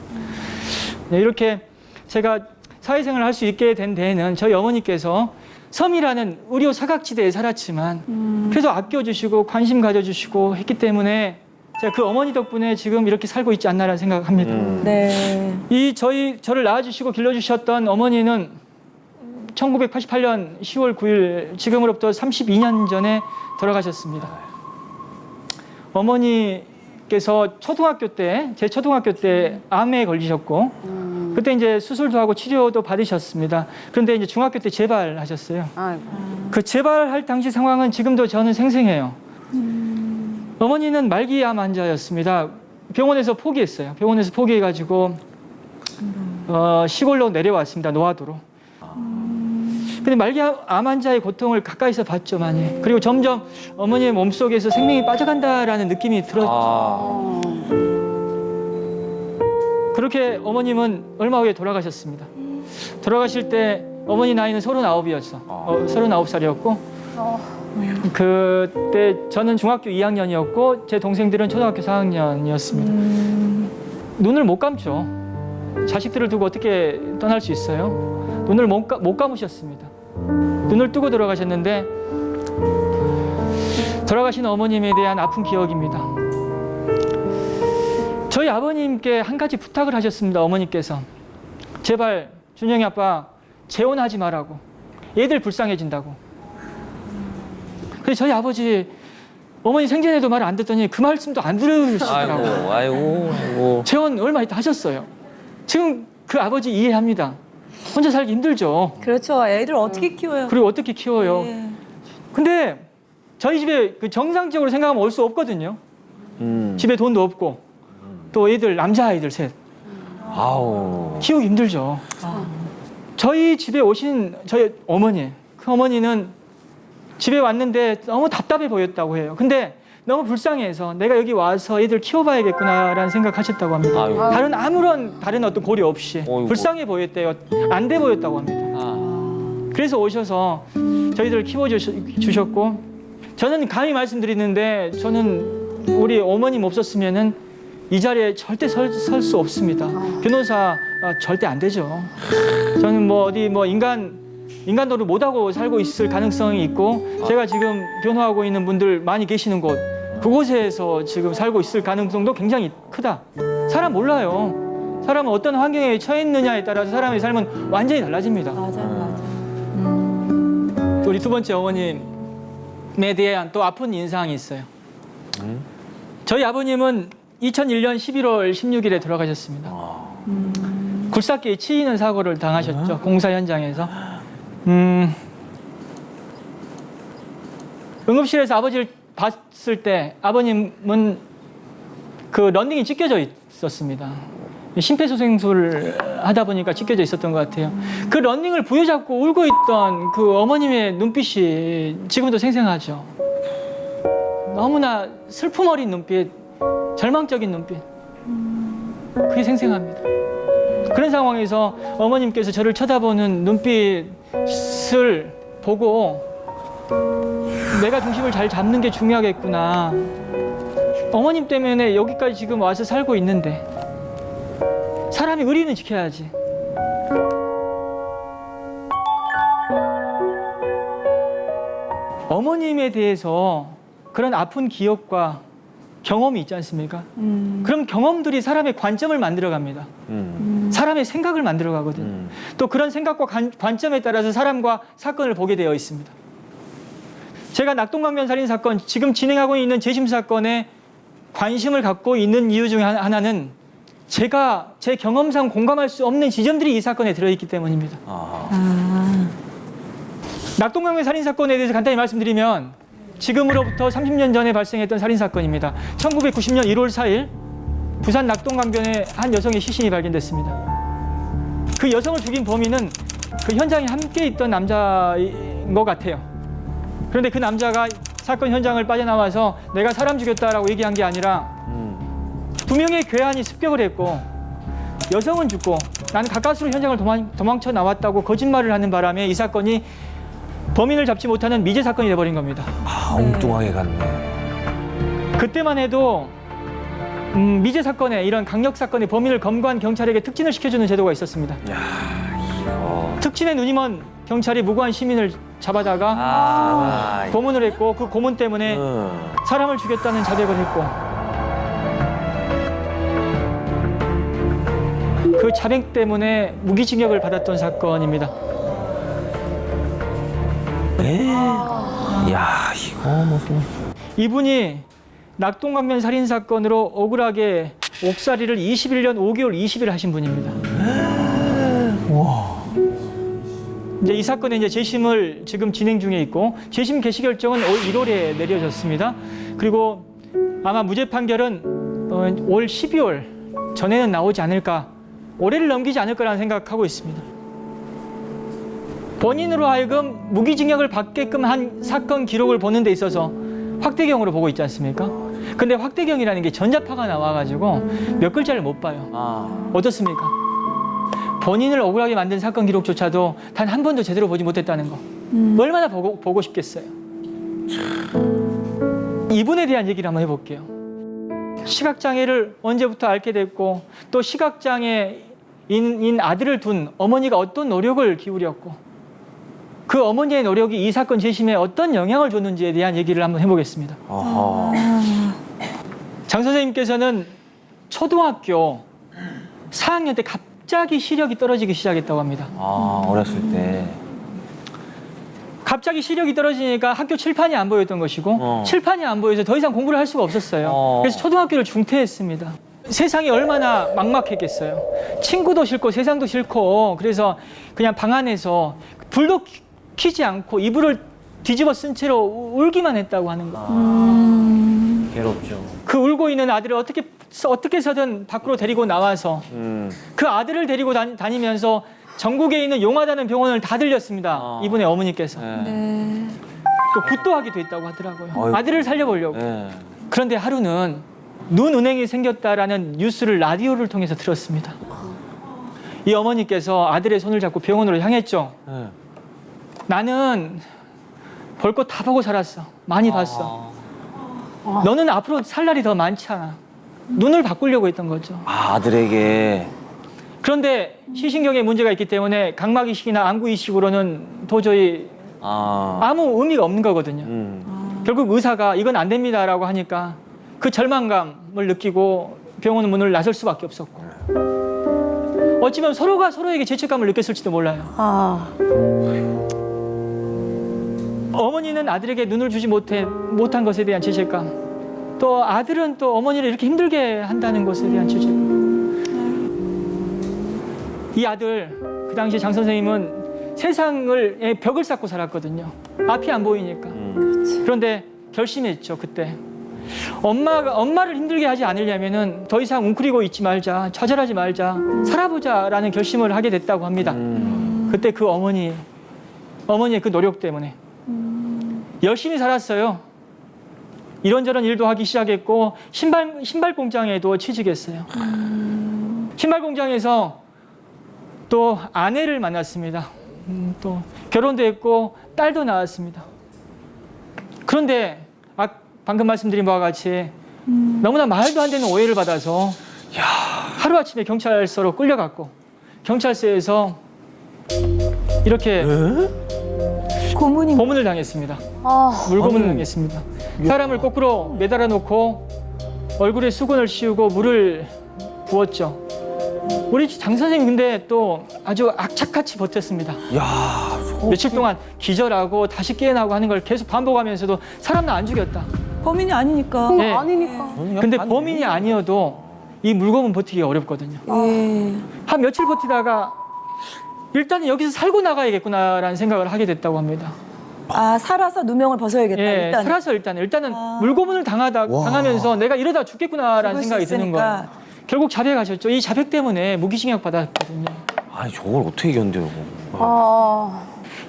네, 이렇게 제가 사회생활을 할 수 있게 된 데에는 저희 어머니께서 섬이라는 의료 사각지대에 살았지만 그래도 아껴주시고 관심 가져주시고 했기 때문에 제가 그 어머니 덕분에 지금 이렇게 살고 있지 않나라는 생각합니다. 네. 저를 낳아주시고 길러주셨던 어머니는 1988년 10월 9일 지금으로부터 32년 전에 돌아가셨습니다. 어머니께서 제 초등학교 때 암에 걸리셨고 그때 이제 수술도 하고 치료도 받으셨습니다. 그런데 이제 중학교 때 재발하셨어요. 그 재발할 당시 상황은 지금도 저는 생생해요. 어머니는 말기암 환자였습니다. 병원에서 포기했어요. 병원에서 포기해가지고 시골로 내려왔습니다. 노화도로. 근데 말기암 환자의 고통을 가까이서 봤죠, 많이. 그리고 점점 어머니의 몸속에서 생명이 빠져간다라는 느낌이 들었죠. 그렇게 어머님은 얼마 후에 돌아가셨습니다. 돌아가실 때 어머니 나이는 39이었어. 39살이었고 그때 저는 중학교 2학년이었고 제 동생들은 초등학교 4학년이었습니다. 눈을 못 감죠. 자식들을 두고 어떻게 떠날 수 있어요? 눈을 못 감으셨습니다. 눈을 뜨고 돌아가셨는데 돌아가신 어머님에 대한 아픈 기억입니다. 저희 아버님께 한 가지 부탁을 하셨습니다. 어머니께서 제발 준영이 아빠 재혼하지 말라고. 얘들 불쌍해진다고. 그래서 저희 아버지 어머니 생전에도 말 안 듣더니 그 말씀도 안 들으시더라고요. 아이고. 재혼 얼마 있다 하셨어요. 지금 그 아버지 이해합니다. 혼자 살기 힘들죠. 그렇죠. 애들 어떻게 키워요? 그리고 어떻게 키워요. 네. 근데 저희 집에 그 정상적으로 생각하면 올 수 없거든요. 집에 돈도 없고 또 애들 남자아이들 셋. 키우기 힘들죠. 저희 집에 오신 저희 어머니, 그 어머니는 집에 왔는데 너무 답답해 보였다고 해요. 근데 너무 불쌍해서 내가 여기 와서 애들 키워봐야겠구나라는 생각하셨다고 합니다. 아이고. 다른 어떤 고려 없이 어이구. 불쌍해 보였대요. 안 돼 보였다고 합니다. 그래서 오셔서 저희들을 키워주셨고 저는 감히 말씀드리는데 저는 우리 어머님 없었으면은 이 자리에 절대 설 수 없습니다. 변호사 절대 안 되죠. 저는 뭐 어디 뭐 인간도를 못하고 살고 있을 가능성이 있고 제가 지금 변호하고 있는 분들 많이 계시는 곳 그곳에서 지금 살고 있을 가능성도 굉장히 크다. 사람 몰라요. 사람은 어떤 환경에 처해 있느냐에 따라서 사람의 삶은 완전히 달라집니다. 맞아요. 또 우리 두 번째 어머님에 대한 또 아픈 인상이 있어요. 저희 아버님은 2001년 11월 16일에 돌아가셨습니다. 굴삭기에 치이는 사고를 당하셨죠. 공사 현장에서. 응급실에서 아버지를 봤을 때 아버님은 그 런닝이 찢겨져 있었습니다. 심폐소생술을 하다 보니까 찢겨져 있었던 것 같아요. 그 런닝을 부여잡고 울고 있던 그 어머님의 눈빛이 지금도 생생하죠. 너무나 슬픔 어린 눈빛, 절망적인 눈빛. 그게 생생합니다. 그런 상황에서 어머님께서 저를 쳐다보는 눈빛을 보고 내가 중심을 잘 잡는 게 중요하겠구나. 어머님 때문에 여기까지 지금 와서 살고 있는데 사람이 의리는 지켜야지. 어머님에 대해서 그런 아픈 기억과 경험이 있지 않습니까? 그럼 경험들이 사람의 관점을 만들어갑니다. 사람의 생각을 만들어가거든요. 또 그런 생각과 관점에 따라서 사람과 사건을 보게 되어 있습니다. 제가 낙동강변 살인 사건, 지금 진행하고 있는 재심 사건에 관심을 갖고 있는 이유 중에 하나는 제가 제 경험상 공감할 수 없는 지점들이 이 사건에 들어있기 때문입니다. 낙동강변 살인 사건에 대해서 간단히 말씀드리면 지금으로부터 30년 전에 발생했던 살인 사건입니다. 1990년 1월 4일 부산 낙동강변에 한 여성의 시신이 발견됐습니다. 그 여성을 죽인 범인은 그 현장에 함께 있던 남자인 것 같아요. 그런데 그 남자가 사건 현장을 빠져나와서 내가 사람 죽였다라고 얘기한 게 아니라 2명의 괴한이 습격을 했고 여성은 죽고 나는 가까스로 현장을 도망쳐 나왔다고 거짓말을 하는 바람에 이 사건이 범인을 잡지 못하는 미제 사건이 돼버린 겁니다. 엉뚱하게 갔네. 그때만 해도 미제 사건에 이런 강력 사건의 범인을 검거한 경찰에게 특진을 시켜주는 제도가 있었습니다. 특진의 눈이 먼 경찰이 무고한 시민을 잡아다가 고문을 했고 그 고문 때문에 사람을 죽였다는 자백을 했고 그 자백 때문에 무기징역을 받았던 사건입니다. 야, 이거 무슨. 이분이 낙동강변 살인 사건으로 억울하게 옥살이를 21년 5개월 20일 하신 분입니다. 와. 이제 이 사건의 이제 재심을 지금 진행 중에 있고 재심 개시 결정은 올 1월에 내려졌습니다. 그리고 아마 무죄 판결은 올 12월 전에는 나오지 않을까, 올해를 넘기지 않을 거라는 생각하고 있습니다. 본인으로 하여금 무기징역을 받게끔 한 사건 기록을 보는 데 있어서 확대경으로 보고 있지 않습니까? 근데 확대경이라는 게 전자파가 나와가지고 몇 글자를 못 봐요. 어떻습니까? 본인을 억울하게 만든 사건 기록조차도 단 한 번도 제대로 보지 못했다는 거. 얼마나 보고 싶겠어요. 이분에 대한 얘기를 한번 해볼게요. 시각장애를 언제부터 앓게 됐고 또 시각장애인 아들을 둔 어머니가 어떤 노력을 기울였고 그 어머니의 노력이 이 사건 재심에 어떤 영향을 줬는지에 대한 얘기를 한번 해보겠습니다. 장 선생님께서는 초등학교 4학년 때 갑자기 시력이 떨어지기 시작했다고 합니다. 어렸을 때. 갑자기 시력이 떨어지니까 학교 칠판이 안 보였던 것이고 칠판이 안 보여서 더 이상 공부를 할 수가 없었어요. 그래서 초등학교를 중퇴했습니다. 세상이 얼마나 막막했겠어요. 친구도 싫고 세상도 싫고 그래서 그냥 방 안에서 불도 켜지 않고 이불을 뒤집어 쓴 채로 울기만 했다고 하는 거. 괴롭죠. 그 울고 있는 아들을 어떻게 해서든 밖으로 데리고 나와서 그 아들을 데리고 다니면서 전국에 있는 용하다는 병원을 다 들렸습니다. 이분의 어머니께서. 또 굿도 하기도 했다고 하더라고요. 아들을 살려보려고. 그런데 하루는 눈은행이 생겼다라는 뉴스를 라디오를 통해서 들었습니다. 이 어머니께서 아들의 손을 잡고 병원으로 향했죠. 나는 볼 것 다 보고 살았어. 많이 봤어. 너는 앞으로 살 날이 더 많잖아. 눈을 바꾸려고 했던 거죠. 아들에게. 그런데 시신경에 문제가 있기 때문에 각막 이식이나 안구 이식으로는 도저히 아무 의미가 없는 거거든요. 결국 의사가 이건 안 됩니다라고 하니까 그 절망감을 느끼고 병원 문을 나설 수밖에 없었고 어찌보면 서로가 서로에게 죄책감을 느꼈을지도 몰라요. 어머니는 아들에게 눈을 주지 못한 것에 대한 죄책감, 또 아들은 또 어머니를 이렇게 힘들게 한다는 것에 대한 죄책감. 이 아들, 그 당시 장 선생님은 세상을 벽을 쌓고 살았거든요. 앞이 안 보이니까. 그런데 결심했죠, 그때. 엄마를 힘들게 하지 않으려면은 더 이상 웅크리고 있지 말자, 좌절하지 말자, 살아보자라는 결심을 하게 됐다고 합니다. 그때 그 어머니의 그 노력 때문에 열심히 살았어요. 이런저런 일도 하기 시작했고 신발 공장에도 취직했어요. 신발 공장에서 또 아내를 만났습니다. 또 결혼도 했고 딸도 낳았습니다. 그런데 방금 말씀드린 바와 같이 너무나 말도 안 되는 오해를 받아서 하루아침에 경찰서로 끌려갔고 경찰서에서 이렇게 고문을 당했습니다. 물고문을 당했습니다. 사람을 거꾸로 매달아 놓고 얼굴에 수건을 씌우고 물을 부었죠. 우리 장 선생님 근데 또 아주 악착같이 버텼습니다. 며칠 동안 기절하고 다시 깨어나고 하는 걸 계속 반복하면서도 사람 나 안 죽였다. 범인이 아니니까. 네. 아니니까. 근데 범인이 아니어도 이 물고문 버티기 어렵거든요. 한 며칠 버티다가 일단은 여기서 살고 나가야겠구나라는 생각을 하게 됐다고 합니다. 아, 살아서 누명을 벗어야겠다. 예, 일단. 살아서 일단은 물고문을 당하면서 내가 이러다 죽겠구나라는 죽을 수 생각이 드는 있으니까. 거예요. 결국 자백하셨죠. 이 자백 때문에 무기징역 받았거든요. 아니 저걸 어떻게 견뎌요?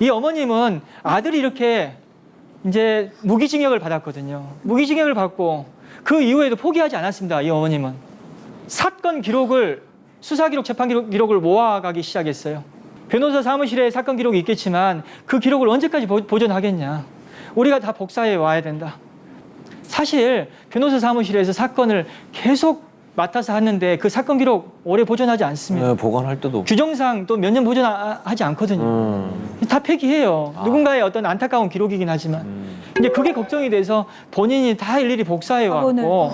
이 어머님은 아들이 이렇게 이제 무기징역을 받았거든요. 무기징역을 받고 그 이후에도 포기하지 않았습니다. 이 어머님은 사건 기록을 수사 기록, 재판 기록을 모아가기 시작했어요. 변호사 사무실에 사건 기록이 있겠지만 그 기록을 언제까지 보존하겠냐. 우리가 다 복사해 와야 된다. 사실 변호사 사무실에서 사건을 계속 맡아서 하는데 그 사건 기록 오래 보존하지 않습니다. 네, 보관할 때도 규정상 또 몇 년 보존하지 않거든요. 다 폐기해요. 누군가의 어떤 안타까운 기록이긴 하지만. 이제 그게 걱정이 돼서 본인이 다 일일이 복사해 왔고.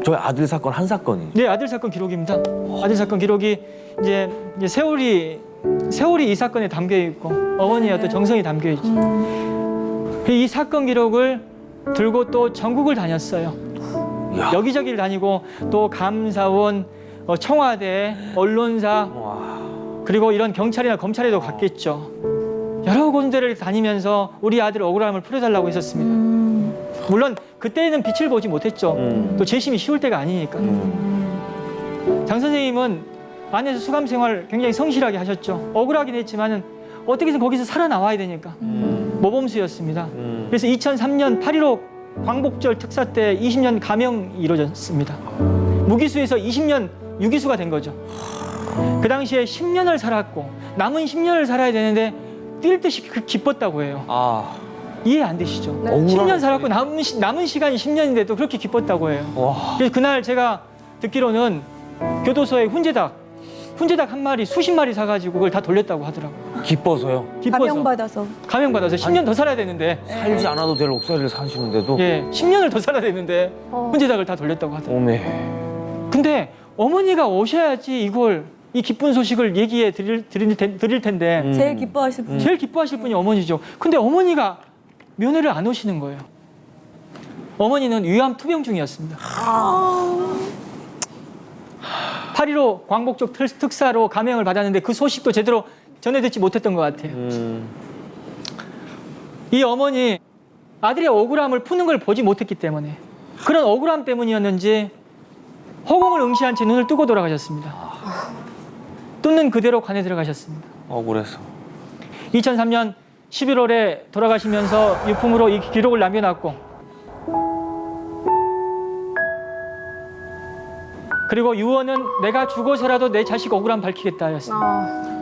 저희 아들 사건 한 사건이죠. 네, 아들 사건 기록입니다. 아들 사건 기록이 이제 세월이 이 사건에 담겨 있고 어머니의 어떤 정성이 담겨 있죠. 이 사건 기록을 들고 또 전국을 다녔어요. 여기저기를 다니고 또 감사원, 청와대, 언론사 그리고 이런 경찰이나 검찰에도 갔겠죠. 여러 군데를 다니면서 우리 아들 억울함을 풀어달라고 했었습니다. 물론 그때는 빛을 보지 못했죠. 또 재심이 쉬울 때가 아니니까. 장 선생님은 안에서 수감 생활 굉장히 성실하게 하셨죠. 억울하긴 했지만은 어떻게든 거기서 살아나와야 되니까 모범수였습니다. 그래서 2003년 8.15 광복절 특사 때 20년 감형이 이루어졌습니다. 무기수에서 20년 유기수가 된 거죠. 그 당시에 10년을 살았고 남은 10년을 살아야 되는데 뛸 듯이 기뻤다고 해요. 이해 안 되시죠? 10년 살았고 남은 시간이 10년인데도 그렇게 기뻤다고 해요. 그래서 그날 제가 듣기로는 교도소에 훈제닭 한 마리, 수십 마리 사가지고 그걸 다 돌렸다고 하더라고요. 기뻐서요? 감형받아서. 감형받아서 10년 더 살아야 되는데. 살지 않아도 될 옥살이를 사시는데도. 예, 10년을 더 살아야 되는데 훈제닭을 다 돌렸다고 하더라고요. 오메. 근데 어머니가 오셔야지 이 기쁜 소식을 얘기해 드릴 텐데 제일 기뻐하실 분. 제일 기뻐하실 분이 어머니죠. 근데 어머니가 면회를 안 오시는 거예요. 어머니는 위암 투병 중이었습니다. 8.15 광복절 특사로 감형을 받았는데 그 소식도 제대로 전해 듣지 못했던 것 같아요. 이 어머니 아들의 억울함을 푸는 걸 보지 못했기 때문에 그런 억울함 때문이었는지 허공을 응시한 채 눈을 뜨고 돌아가셨습니다. 뜯는 그대로 관에 들어가셨습니다. 억울해서. 2003년 11월에 돌아가시면서 유품으로 이 기록을 남겨놨고 그리고 유언은 내가 죽어서라도 내 자식 억울함 밝히겠다 였습니다.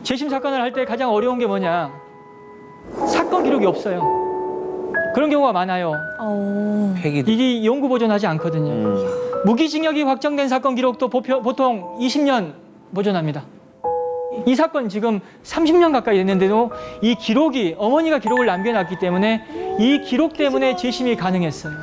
재심 사건을 할 때 가장 어려운 게 뭐냐? 사건 기록이 없어요. 그런 경우가 많아요. 폐기도. 이게 영구 보존하지 않거든요. 무기징역이 확정된 사건 기록도 보통 20년 보존합니다. 이 사건 지금 30년 가까이 됐는데도 이 기록이 어머니가 기록을 남겨놨기 때문에 이 기록 때문에 재심이 가능했어요.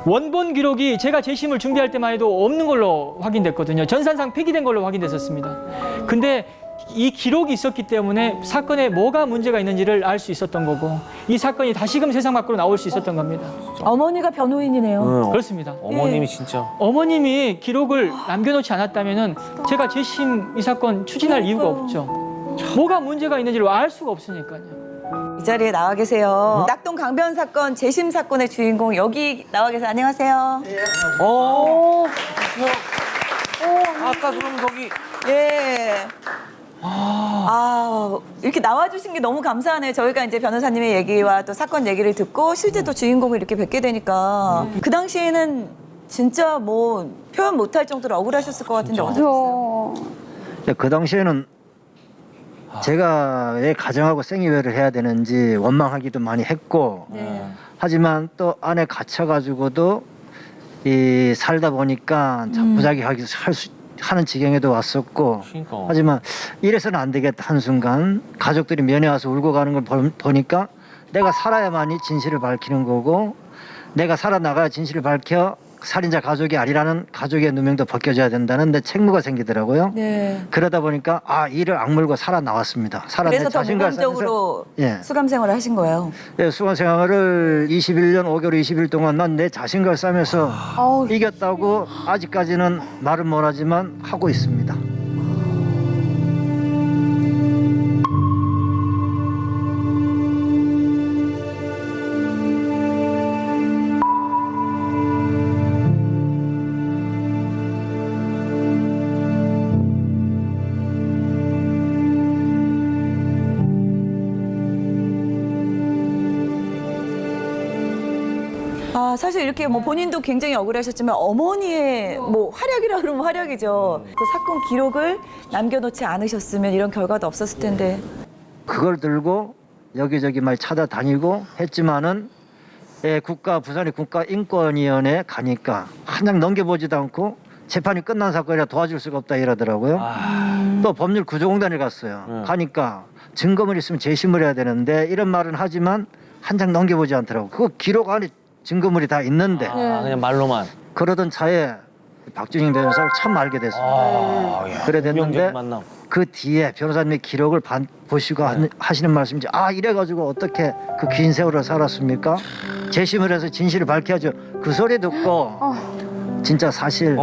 원본 기록이 제가 재심을 준비할 때만 해도 없는 걸로 확인됐거든요. 전산상 폐기된 걸로 확인됐었습니다. 근데 이 기록이 있었기 때문에 사건에 뭐가 문제가 있는지를 알 수 있었던 거고 이 사건이 다시금 세상 밖으로 나올 수 있었던 겁니다. 어머니가 변호인이네요. 그렇습니다. 어머님이 진짜. 어머님이 기록을 남겨놓지 않았다면은 제가 재심 이 사건 추진할 이유가 없죠. 뭐가 문제가 있는지를 알 수가 없으니까요. 이 자리에 나와 계세요. 낙동 강변 사건 재심 사건의 주인공 여기 나와 계세요. 안녕하세요. 아까 그럼 거기. 예. 이렇게 나와주신 게 너무 감사하네요. 저희가 이제 변호사님의 얘기와 또 사건 얘기를 듣고 실제 또 주인공을 이렇게 뵙게 되니까 그 당시에는 진짜 뭐 표현 못할 정도로 억울하셨을 것 같은데 어떠셨어요? 그 당시에는 제가 왜 가정하고 생이별을 해야 되는지 원망하기도 많이 했고 하지만 또 안에 갇혀가지고도 이 살다 보니까 자포자기하기 하는 지경에도 왔었고 그러니까. 하지만 이래서는 안 되겠다 한순간 가족들이 면회 와서 울고 가는 걸 보니까 내가 살아야만이 진실을 밝히는 거고 내가 살아나가야 진실을 밝혀 살인자 가족이 아니라는 가족의 누명도 벗겨져야 된다는 데 책무가 생기더라고요. 네. 그러다 보니까 이를 악물고 살아나왔습니다. 그래서 더 모범적으로 수감 생활을 하신 거예요. 예, 수감 생활을 21년 5개월 20일 동안 난 내 자신감을 쌓으면서 이겼다고 아직까지는 말은 못하지만 하고 있습니다. 사실 이렇게 뭐 본인도 굉장히 억울하셨지만 어머니의 뭐 활약이라 그러면 활약이죠. 그 사건 기록을 남겨놓지 않으셨으면 이런 결과도 없었을 텐데. 그걸 들고 여기저기 말 찾아다니고 했지만은 부산의 국가인권위원회에 가니까 한 장 넘겨보지도 않고 재판이 끝난 사건이라 도와줄 수가 없다 이러더라고요. 또 법률 구조공단에 갔어요. 가니까 증거물 있으면 재심을 해야 되는데 이런 말은 하지만 한 장 넘겨보지 않더라고. 그거 기록 안에 증거물이 다 있는데 그냥 말로만. 그러던 차에 박준영 변호사를 처음 알게 됐습니다. 그래 됐는데 그 뒤에 변호사님의 기록을 보시고 하시는 말씀이지 이래가지고 어떻게 그 긴 세월을 살았습니까? 재심을 해서 진실을 밝혀야죠. 그 소리 듣고 진짜 사실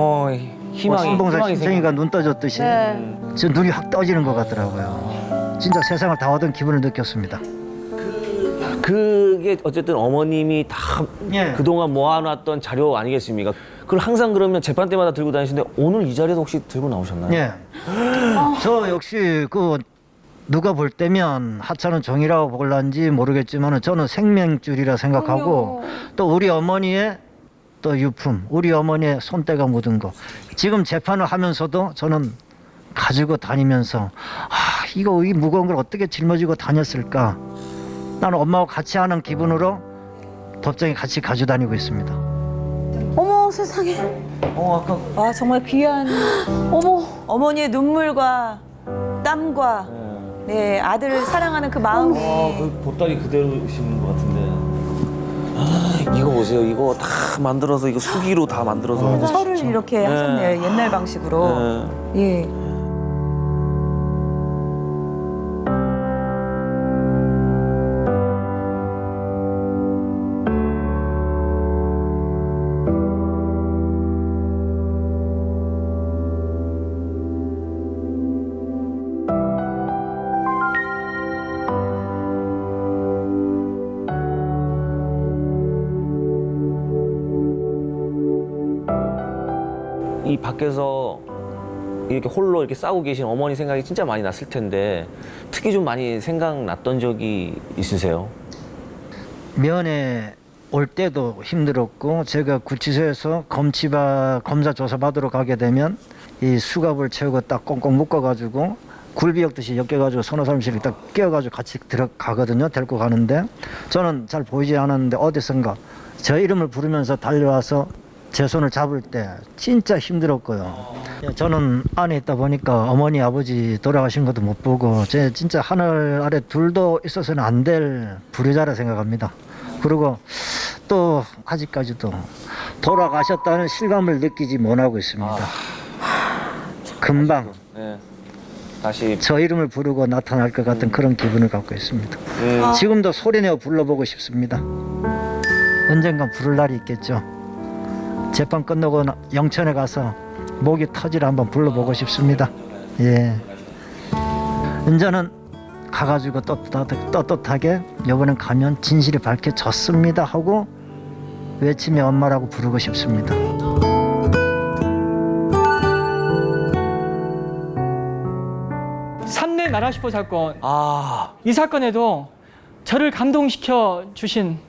신봉사 심청이가 눈 떠졌듯이 저 눈이 확 떠지는 것 같더라고요. 진짜 세상을 다 얻은 기분을 느꼈습니다. 그게 어쨌든 어머님이 다 그동안 모아놨던 자료 아니겠습니까? 그걸 항상 그러면 재판 때마다 들고 다니시는데 오늘 이 자리에도 혹시 들고 나오셨나요? 예. 저 역시 누가 볼 때면 하찮은 종이라고 볼란지 모르겠지만 저는 생명줄이라 생각하고 또 우리 어머니의 또 유품, 우리 어머니의 손때가 묻은 거 지금 재판을 하면서도 저는 가지고 다니면서 이 무거운 걸 어떻게 짊어지고 다녔을까? 나는 엄마와 같이 하는 기분으로 법정에 같이 가지고 다니고 있습니다. 어머 세상에. 정말 귀한 어머니의 눈물과 땀과 아들을 사랑하는 그 마음이 그 보따리 그대로시는 것 같은데. 이거 보세요. 이거 다 만들어서 이거 수기로 다 만들어서 철을 이렇게 하셨네요. 옛날 방식으로. 예. 이 밖에서 이렇게 홀로 이렇게 싸우고 계신 어머니 생각이 진짜 많이 났을 텐데 특히 좀 많이 생각났던 적이 있으세요? 면회 올 때도 힘들었고 제가 구치소에서 검사 조사 받으러 가게 되면 이 수갑을 채우고 딱 꽁꽁 묶어가지고 굴비 엮듯이 엮여가지고 서너 사람씩 딱 끼워가지고 같이 들어가거든요. 데리고 가는데 저는 잘 보이지 않았는데 어디선가 저 이름을 부르면서 달려와서 제 손을 잡을 때 진짜 힘들었고요. 저는 안에 있다 보니까 어머니 아버지 돌아가신 것도 못 보고 제 진짜 하늘 아래 둘도 있어서는 안 될 불효자라 생각합니다. 그리고 또 아직까지도 돌아가셨다는 실감을 느끼지 못하고 있습니다. 금방 다시 저 이름을 부르고 나타날 것 같은 그런 기분을 갖고 있습니다. 지금도 소리내어 불러보고 싶습니다. 언젠간 부를 날이 있겠죠. 재판 끝나고 영천에 가서 목이 터지라 한번 불러보고 싶습니다. 예. 이제는 가가지고 떳떳하게 이번엔 가면 진실이 밝혀졌습니다 하고 외치며 엄마라고 부르고 싶습니다. 삼내 나라슈퍼 사건. 이 사건에도 저를 감동시켜 주신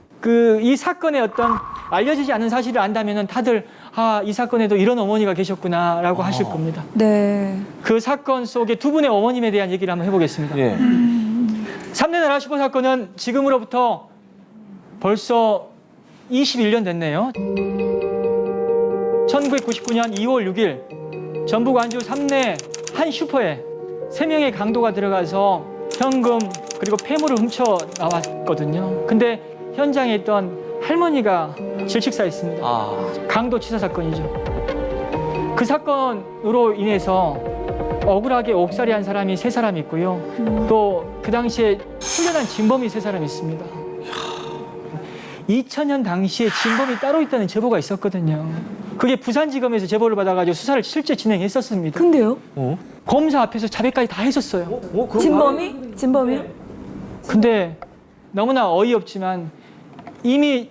이 사건의 어떤 알려지지 않은 사실을 안다면은 다들 아, 이 사건에도 이런 어머니가 계셨구나라고 하실 겁니다. 네. 그 사건 속에 두 분의 어머님에 대한 얘기를 한번 해보겠습니다. 예. 3대 나라 슈퍼 사건은 지금으로부터 벌써 21년 됐네요. 1999년 2월 6일 전북 안주 3내 한 슈퍼에 3명의 강도가 들어가서 현금 그리고 폐물을 훔쳐 나왔거든요. 근데 현장에 있던 할머니가 질식사했습니다. 강도 치사 사건이죠. 그 사건으로 인해서 억울하게 옥살이한 사람이 3사람이 있고요. 또 그 당시에 풀려난 진범이 3사람이 있습니다. 2000년 당시에 진범이 따로 있다는 제보가 있었거든요. 그게 부산지검에서 제보를 받아가지고 수사를 실제 진행했었습니다. 근데요? 검사 앞에서 자백까지 다 했었어요. 진범이? 진범이요? 근데 너무나 어이없지만 이미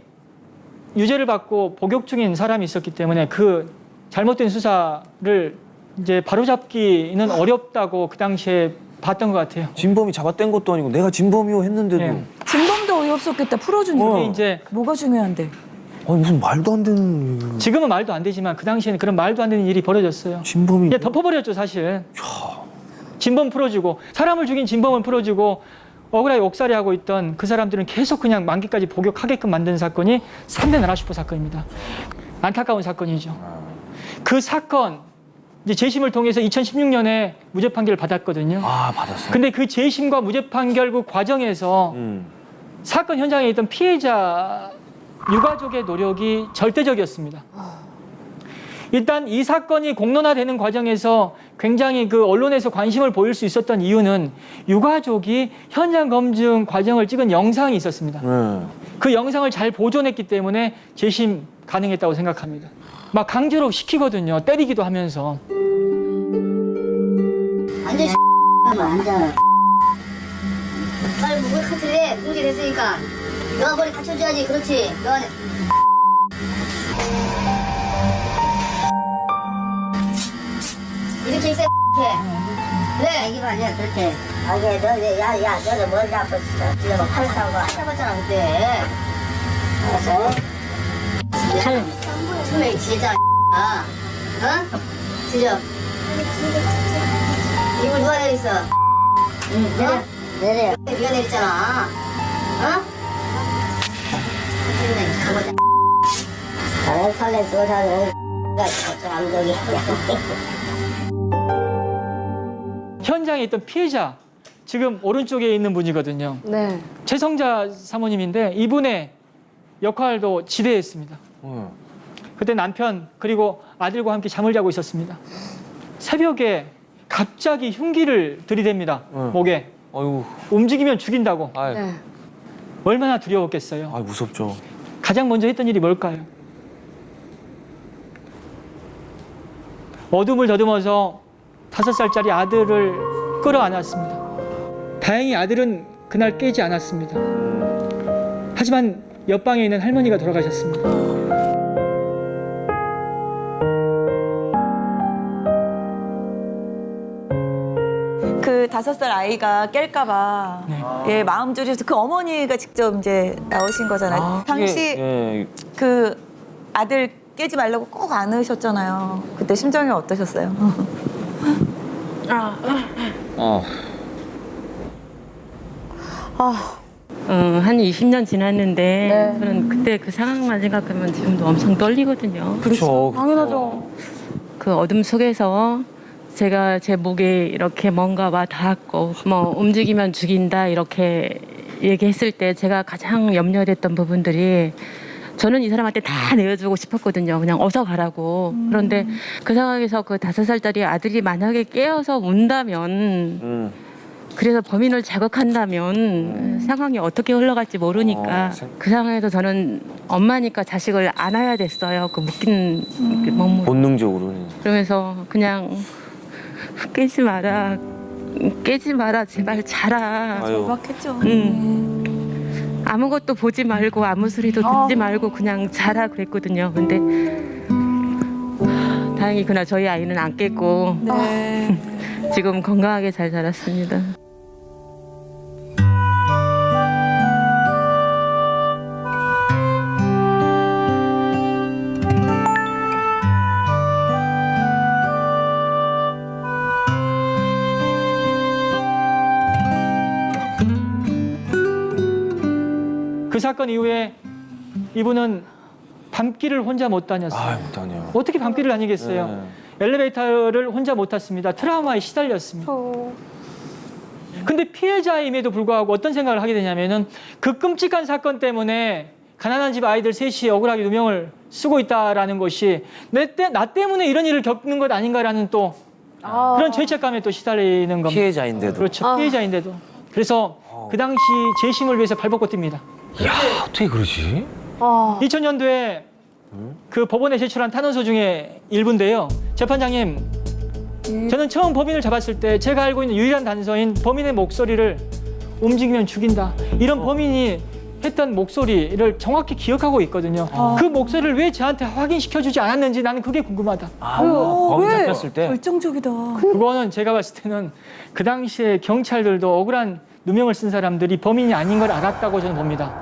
유죄를 받고 복역 중인 사람이 있었기 때문에 그 잘못된 수사를 이제 바로잡기는 어렵다고 그 당시에 봤던 것 같아요. 진범이 잡아뗀 것도 아니고 내가 진범이요 했는데도 예. 진범도 어이없었겠다. 풀어주니까. 그게 이제 뭐가 중요한데? 아니 무슨 말도 안 되는 지금은 말도 안 되지만 그 당시에는 그런 말도 안 되는 일이 벌어졌어요. 진범이 이게 덮어버렸죠 사실. 진범 풀어주고 사람을 죽인 진범을 풀어주고 억울하게 옥살이하고 있던 그 사람들은 계속 그냥 만기까지 복역하게끔 만든 사건이 3대 나라 슈퍼 사건입니다. 안타까운 사건이죠. 그 사건 이제 재심을 통해서 2016년에 무죄 판결을 받았거든요. 받았어요. 근데 그 재심과 무죄 판결 그 과정에서 사건 현장에 있던 피해자 유가족의 노력이 절대적이었습니다. 일단 이 사건이 공론화되는 과정에서 굉장히 그 언론에서 관심을 보일 수 있었던 이유는 유가족이 현장 검증 과정을 찍은 영상이 있었습니다. 그 영상을 잘 보존했기 때문에 재심 가능했다고 생각합니다. 막 강제로 시키거든요. 때리기도 하면서. 완전 앉아. 빨리 목을 카트래. 공지 됐으니까. 너가 머리 받쳐줘야지. 그렇지. 너가 이렇게 있어. 그래. 이게 아니야. 그렇게. 아, 그래. 야, 너는 머리 잡았어. 지금 팔 사고 안 잡았잖아, 그때. 알았어. 처음에 진짜 진짜 이걸 누가 내렸어? 내려. 네가 내렸잖아. 가보자. 나는 설레 쏘자는 감독이. 현장에 있던 피해자 지금 오른쪽에 있는 분이거든요. 네. 최성자 사모님인데 이분의 역할도 지대했습니다. 그때 남편 그리고 아들과 함께 잠을 자고 있었습니다. 새벽에 갑자기 흉기를 들이댑니다. 목에. 아이고. 움직이면 죽인다고. 네. 얼마나 두려웠겠어요. 무섭죠. 가장 먼저 했던 일이 뭘까요? 어둠을 더듬어서 5살짜리 아들을 끌어안았습니다. 다행히 아들은 그날 깨지 않았습니다. 하지만 옆방에 있는 할머니가 돌아가셨습니다. 그 5살 아이가 깰까봐 예, 마음 졸여서 그 어머니가 직접 이제 나오신 거잖아요. 당시 그 아들 깨지 말라고 꼭 안으셨잖아요. 그때 심정이 어떠셨어요? 한 20년 지났는데 저는 그때 그 상황만 생각하면 지금도 엄청 떨리거든요. 그렇죠. 당연하죠. 그 어둠 속에서 제가 제 목에 이렇게 뭔가 와 닿았고 뭐 움직이면 죽인다 이렇게 얘기했을 때 제가 가장 염려됐던 부분들이 저는 이 사람한테 다 내어주고 싶었거든요. 그냥 어서 가라고. 그런데 그 상황에서 그 5살짜리 아들이 만약에 깨어서 운다면 그래서 범인을 자극한다면 상황이 어떻게 흘러갈지 모르니까 그 상황에서 저는 엄마니까 자식을 안아야 됐어요. 그 묶인 그 몸으로. 본능적으로. 그러면서 그냥 깨지 마라. 깨지 마라. 제발 자라. 절박했죠. 아무것도 보지 말고 아무 소리도 듣지 말고 그냥 자라 그랬거든요. 근데 다행히 그날 저희 아이는 안 깼고 네. 지금 건강하게 잘 자랐습니다. 그 사건 이후에 이분은 밤길을 혼자 못 다녔어요. 못 다녀요. 어떻게 밤길을 다니겠어요? 엘리베이터를 혼자 못 탔습니다. 트라우마에 시달렸습니다. 근데 피해자임에도 불구하고 어떤 생각을 하게 되냐면은 그 끔찍한 사건 때문에 가난한 집 아이들 셋이 억울하게 누명을 쓰고 있다라는 것이 나 때문에 이런 일을 겪는 것 아닌가라는 또 그런 죄책감에 또 시달리는 겁니다. 피해자인데도. 그렇죠. 피해자인데도. 그래서 그 당시 재심을 위해서 발벗고 뜁니다. 야, 어떻게 그러지? 2000년도에 그 법원에 제출한 탄원서 중에 일부인데요. 재판장님, 저는 처음 범인을 잡았을 때 제가 알고 있는 유일한 단서인 범인의 목소리를 움직이면 죽인다. 이런 범인이 했던 목소리를 정확히 기억하고 있거든요. 그 목소리를 왜 저한테 확인시켜주지 않았는지 나는 그게 궁금하다. 범인 잡혔을 때. 결정적이다. 그거는 제가 봤을 때는 그 당시에 경찰들도 억울한 누명을 쓴 사람들이 범인이 아닌 걸 알았다고 저는 봅니다.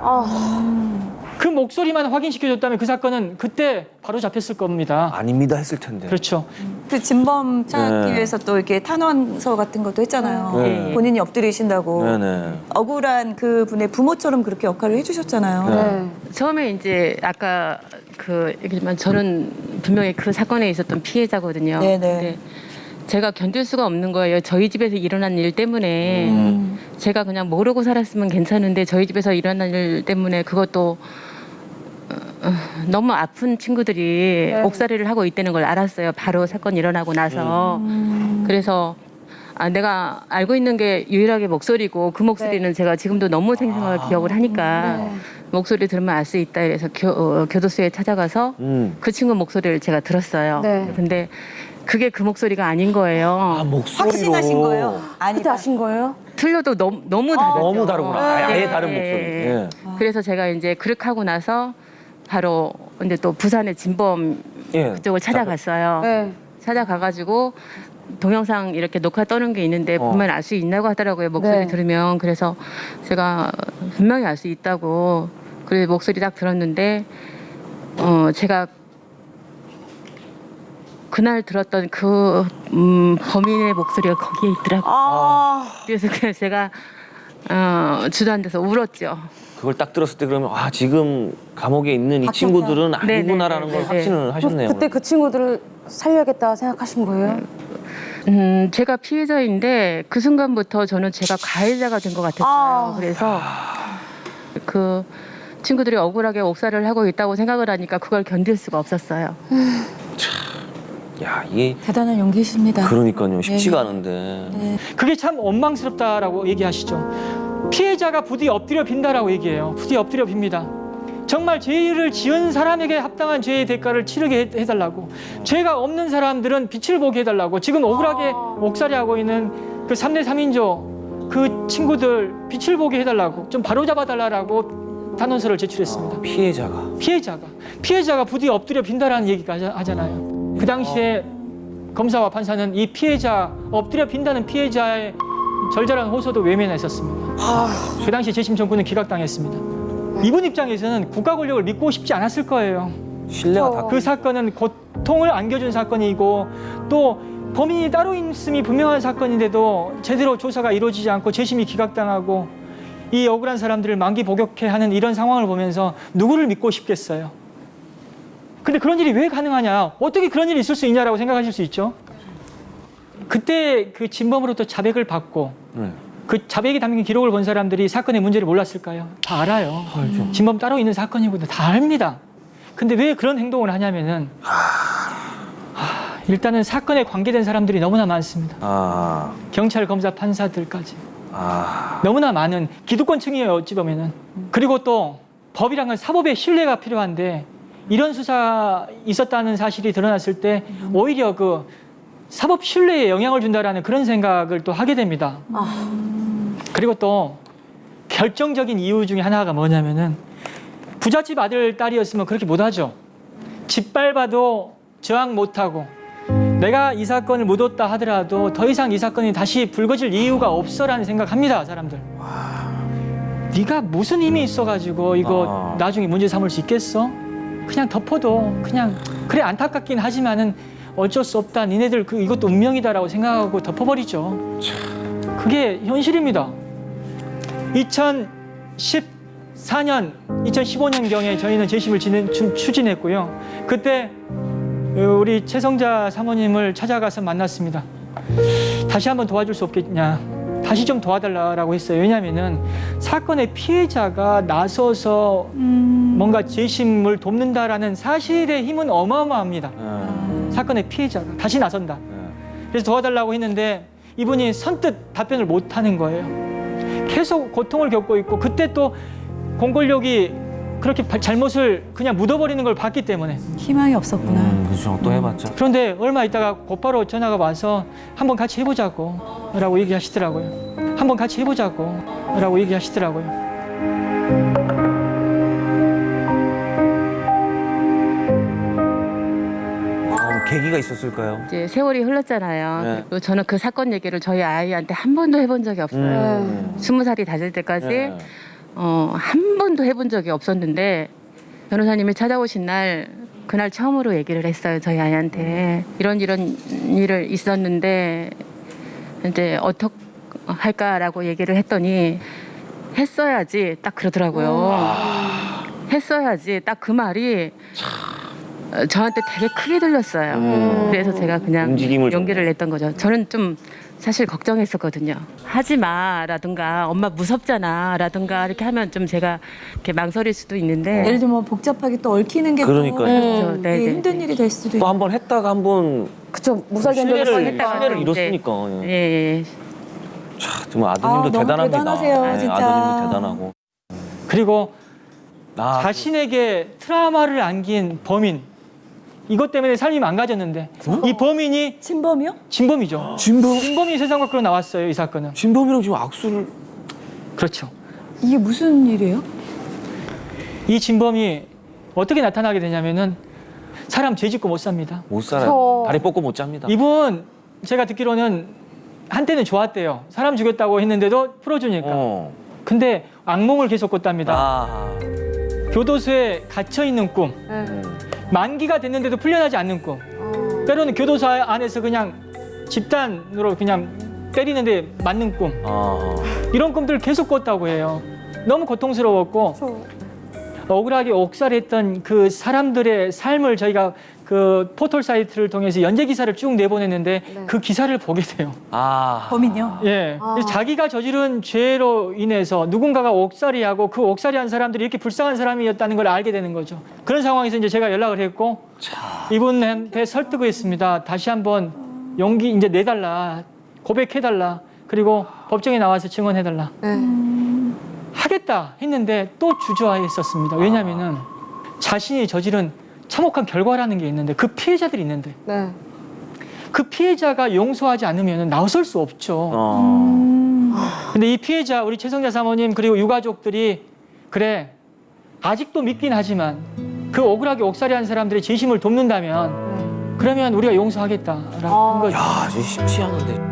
그 목소리만 확인시켜줬다면 그 사건은 그때 바로 잡혔을 겁니다. 아닙니다 했을 텐데. 그렇죠. 그 진범 찾기 위해서 또 이렇게 탄원서 같은 것도 했잖아요. 네. 본인이 엎드리신다고. 네네. 억울한 그 분의 부모처럼 그렇게 역할을 해주셨잖아요. 처음에 이제 아까 그 얘기지만 저는 분명히 그 사건에 있었던 피해자거든요. 네네. 근데 제가 견딜 수가 없는 거예요. 저희 집에서 일어난 일 때문에 제가 그냥 모르고 살았으면 괜찮은데 저희 집에서 일어난 일 때문에 그것도 너무 아픈 친구들이 옥살이를 하고 있다는 걸 알았어요. 바로 사건 일어나고 나서. 그래서 내가 알고 있는 게 유일하게 목소리고 그 목소리는 제가 지금도 너무 생생하게 기억을 하니까 목소리 들으면 알 수 있다 이래서 교도소에 찾아가서 그 친구 목소리를 제가 들었어요. 근데 그게 그 목소리가 아닌 거예요. 목소리로. 확신하신 거예요? 그때 아신 거예요? 틀려도 너무 다르죠. 너무 다르구나. 아예 다른 예, 목소리. 예. 예. 그래서 제가 이제 그렇게 하고 나서 바로 이제 또 부산의 진범 예. 그쪽을 찾아갔어요. 네. 찾아가가지고 동영상 이렇게 녹화 떠는 게 있는데 보면 알 수 있다고 하더라고요. 목소리 들으면. 그래서 제가 분명히 알 수 있다고. 그래서 목소리 딱 들었는데 제가 그날 들었던 그 범인의 목소리가 거기에 있더라고요. 그래서 제가 주저앉아서 울었죠. 그걸 딱 들었을 때 그러면 지금 감옥에 있는 이 친구들은 아니구나라는 걸 확신을 하셨네요. 그때 그 친구들을 살려야겠다 생각하신 거예요? 제가 피해자인데 그 순간부터 저는 제가 가해자가 된 것 같았어요. 그래서 그 친구들이 억울하게 옥살이를 하고 있다고 생각을 하니까 그걸 견딜 수가 없었어요. 야, 이게 대단한 용기십니다. 그러니까요. 쉽지가 않은데. 그게 참 원망스럽다라고 얘기하시죠. 피해자가 부디 엎드려 빈다라고 얘기해요. 부디 엎드려 빕니다. 정말 죄를 지은 사람에게 합당한 죄의 대가를 치르게 해달라고. 죄가 없는 사람들은 빛을 보게 해달라고. 지금 억울하게 옥살이하고 있는 그 3대 3인조 그 친구들 빛을 보게 해달라고. 좀 바로잡아달라고 탄원서를 제출했습니다. 피해자가 부디 엎드려 빈다라는 얘기가 하잖아요. 그 당시에 검사와 판사는 이 피해자, 엎드려 빈다는 피해자의 절절한 호소도 외면했었습니다. 그 당시 재심 청구는 기각당했습니다. 이분 입장에서는 국가 권력을 믿고 싶지 않았을 거예요. 신뢰가 다. 그 사건은 고통을 안겨준 사건이고 또 범인이 따로 있음이 분명한 사건인데도 제대로 조사가 이루어지지 않고 재심이 기각당하고 이 억울한 사람들을 만기 복역해 하는 이런 상황을 보면서 누구를 믿고 싶겠어요. 근데 그런 일이 왜 가능하냐? 어떻게 그런 일이 있을 수 있냐라고 생각하실 수 있죠. 그때 그 진범으로부터 자백을 받고 그 자백이 담긴 기록을 본 사람들이 사건의 문제를 몰랐을까요? 다 알아요. 진범 따로 있는 사건이거든요. 다 압니다. 근데 왜 그런 행동을 하냐면은 일단은 사건에 관계된 사람들이 너무나 많습니다. 경찰, 검사, 판사들까지. 너무나 많은 기득권층이에요. 어찌 보면은. 그리고 또 법이란 건 사법의 신뢰가 필요한데 이런 수사 있었다는 사실이 드러났을 때 오히려 그 사법 신뢰에 영향을 준다라는 그런 생각을 또 하게 됩니다. 그리고 또 결정적인 이유 중에 하나가 뭐냐면은 부잣집 아들, 딸이었으면 그렇게 못하죠. 짓밟아도 저항 못하고 내가 이 사건을 묻었다 하더라도 더 이상 이 사건이 다시 불거질 이유가 없어라는 생각합니다. 사람들. 네가 무슨 힘이 있어가지고 이거 나중에 문제 삼을 수 있겠어? 그냥 덮어도 그냥 그래 안타깝긴 하지만은 어쩔 수 없다. 니네들 이것도 운명이다라고 생각하고 덮어버리죠. 그게 현실입니다. 2014년, 2015년경에 저희는 재심을 추진했고요. 그때 우리 최성자 사모님을 찾아가서 만났습니다. 다시 한번 도와줄 수 없겠냐. 다시 좀 도와달라고 했어요. 왜냐하면은 사건의 피해자가 나서서 뭔가 재심을 돕는다라는 사실의 힘은 어마어마합니다. 사건의 피해자가 다시 나선다. 그래서 도와달라고 했는데 이분이 선뜻 답변을 못하는 거예요. 계속 고통을 겪고 있고 그때 또 공권력이 그렇게 잘못을 그냥 묻어버리는 걸 봤기 때문에 희망이 없었구나. 그렇죠. 또 해봤자. 그런데 얼마 있다가 곧바로 전화가 와서 한번 같이 해보자고 라고 얘기하시더라고요. 한번 같이 해보자고 라고 얘기하시더라고요. 계기가 있었을까요? 이제 세월이 흘렀잖아요. 네. 그리고 저는 그 사건 얘기를 저희 아이한테 한 번도 해본 적이 없어요. 20살이 다될 때까지 네. 한 번도 해본 적이 없었는데 변호사님이 찾아오신 날 그날 처음으로 얘기를 했어요. 저희 아이한테 이런 일을 있었는데 이제 어떻게 할까라고 얘기를 했더니 했어야지 딱 그러더라고요. 했어야지 딱 그 말이 저한테 되게 크게 들렸어요. 그래서 제가 그냥 움직임을 용기를 냈던 거죠. 저는 좀 사실 걱정했었거든요. 하지 마라든가 엄마 무섭잖아 라든가 이렇게 하면 좀 제가 이렇게 망설일 수도 있는데 예를 들면 뭐 복잡하게 또 얽히는 게 그러니까요. 또 힘든 일이 될 수도 있고. 또 한 번 했다가 한번 그쵸. 묵살된 적이 신뢰를 이제- 잃었으니까. 예. 참, 정말 아드님도 너무 대단합니다. 대단하세요, 네, 진짜. 아드님도 대단하고. 그리고 자신에게 트라우마를 안긴 범인 이것 때문에 삶이 망가졌는데 이 범인이 진범이요? 진범이죠. 진범이 세상 밖으로 나왔어요. 이 사건은. 진범이랑 지금 악수를. 그렇죠. 이게 무슨 일이에요? 이 진범이 어떻게 나타나게 되냐면은 사람 죄 짓고 못 삽니다. 못 살아요. 다리 뻗고 못 잡니다. 이분 제가 듣기로는 한때는 좋았대요. 사람 죽였다고 했는데도 풀어주니까. 근데 악몽을 계속 꿨답니다. 교도소에 갇혀 있는 꿈. 만기가 됐는데도 풀려나지 않는 꿈. 때로는 교도소 안에서 그냥 집단으로 그냥 때리는데 맞는 꿈. 이런 꿈들을 계속 꿨다고 해요. 너무 고통스러웠고 억울하게 옥살했던 그 사람들의 삶을 저희가 그 포털 사이트를 통해서 연재 기사를 쭉 내보냈는데 그 기사를 보게 돼요. 범인요? 예. 그래서 자기가 저지른 죄로 인해서 누군가가 옥살이하고 그 옥살이한 사람들이 이렇게 불쌍한 사람이었다는 걸 알게 되는 거죠. 그런 상황에서 이제 제가 연락을 했고 이분한테 설득을 했습니다. 다시 한번 용기 이제 내달라, 고백해달라, 그리고 법정에 나와서 증언해달라. 하겠다 했는데 또 주저하였었습니다. 왜냐하면은 자신이 저지른 참혹한 결과라는 게 있는데 그 피해자들이 있는데 그 피해자가 용서하지 않으면 나설 수 없죠. 근데 이 피해자 우리 최성자 사모님 그리고 유가족들이 그래 아직도 믿긴 하지만 그 억울하게 옥살이한 사람들의 재심을 돕는다면 그러면 우리가 용서하겠다라고 한 거죠. 야, 저 쉽지 않은데.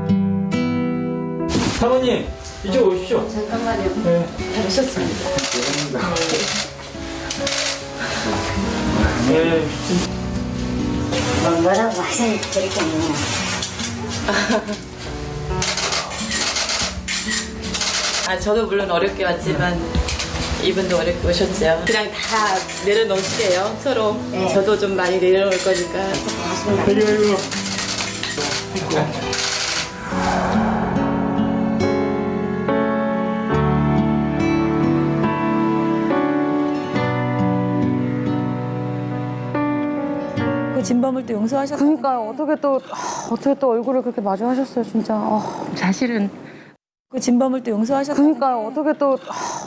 사모님 이쪽 오십시오. 잠깐만요. 네. 잘 오셨습니다. 네. 뭐라고 하시니 그렇게 저도 물론 어렵게 왔지만 이분도 어렵게 오셨죠. 그냥 다 내려놓을게요. 서로. 저도 좀 많이 내려놓을 거니까. 그 진범을 또 용서하셨어요? 그러니까요. 어떻게 또 얼굴을 그렇게 마주하셨어요, 진짜. 사실은 그 진범을 또 용서하셨어요? 그러니까요.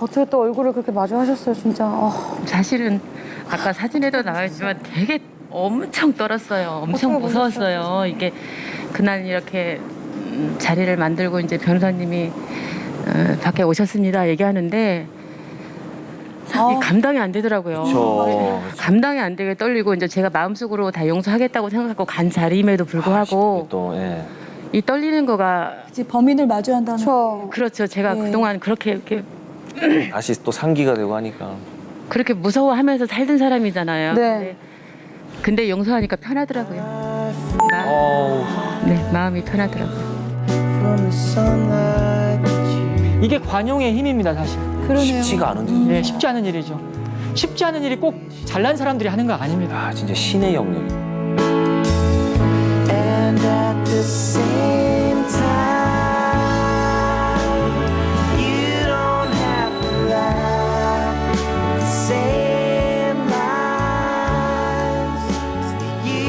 어떻게 또 얼굴을 그렇게 마주하셨어요, 진짜. 사실은 아까 사진에도 나와있지만 되게 엄청 떨었어요. 엄청 무서웠어요. 이게 그날 이렇게 자리를 만들고 이제 변호사님이 밖에 오셨습니다 얘기하는데 이 감당이 안 되더라고요. 그렇죠. 감당이 안 되게 떨리고 이제 제가 마음속으로 다 용서하겠다고 생각하고 간 자리임에도 불구하고 또, 예. 이 떨리는 거가 이제 범인을 마주한다는 그렇죠. 제가 그동안 그렇게 이렇게 다시 또 상기가 되고 하니까. 그렇게 무서워하면서 살던 사람이잖아요. 네. 근데 용서하니까 편하더라고요. 마음이 편하더라고요. From the sunlight that you 이게 관용의 힘입니다, 사실. 그러네요. 쉽지가 않은데. 예, 쉽지 않은 일이죠. 쉽지 않은 일이 꼭 잘난 사람들이 하는 거 아닙니다. 아, 진짜 신의 영역. And at the same time, you don't have to laugh the same lines.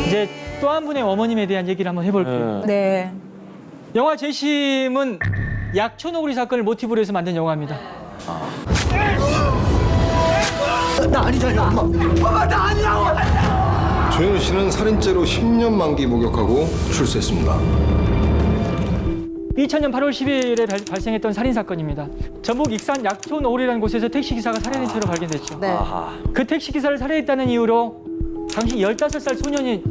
이제 또 한 분의 어머님에 대한 얘기를 한번 해볼게요. 네. 영화 재심은 약촌오구리 사건을 모티브로 해서 만든 영화입니다. 조현우 씨는 살인죄로 10년 만기 목욕하고 출소했습니다. 2000년 8월 10일에 발생했던 살인 사건입니다. 전북 익산 약촌오구리라는 곳에서 택시기사가 살해된 채로 발견됐죠. 네. 그 택시기사를 살해했다는 이유로 당시 15살 소년이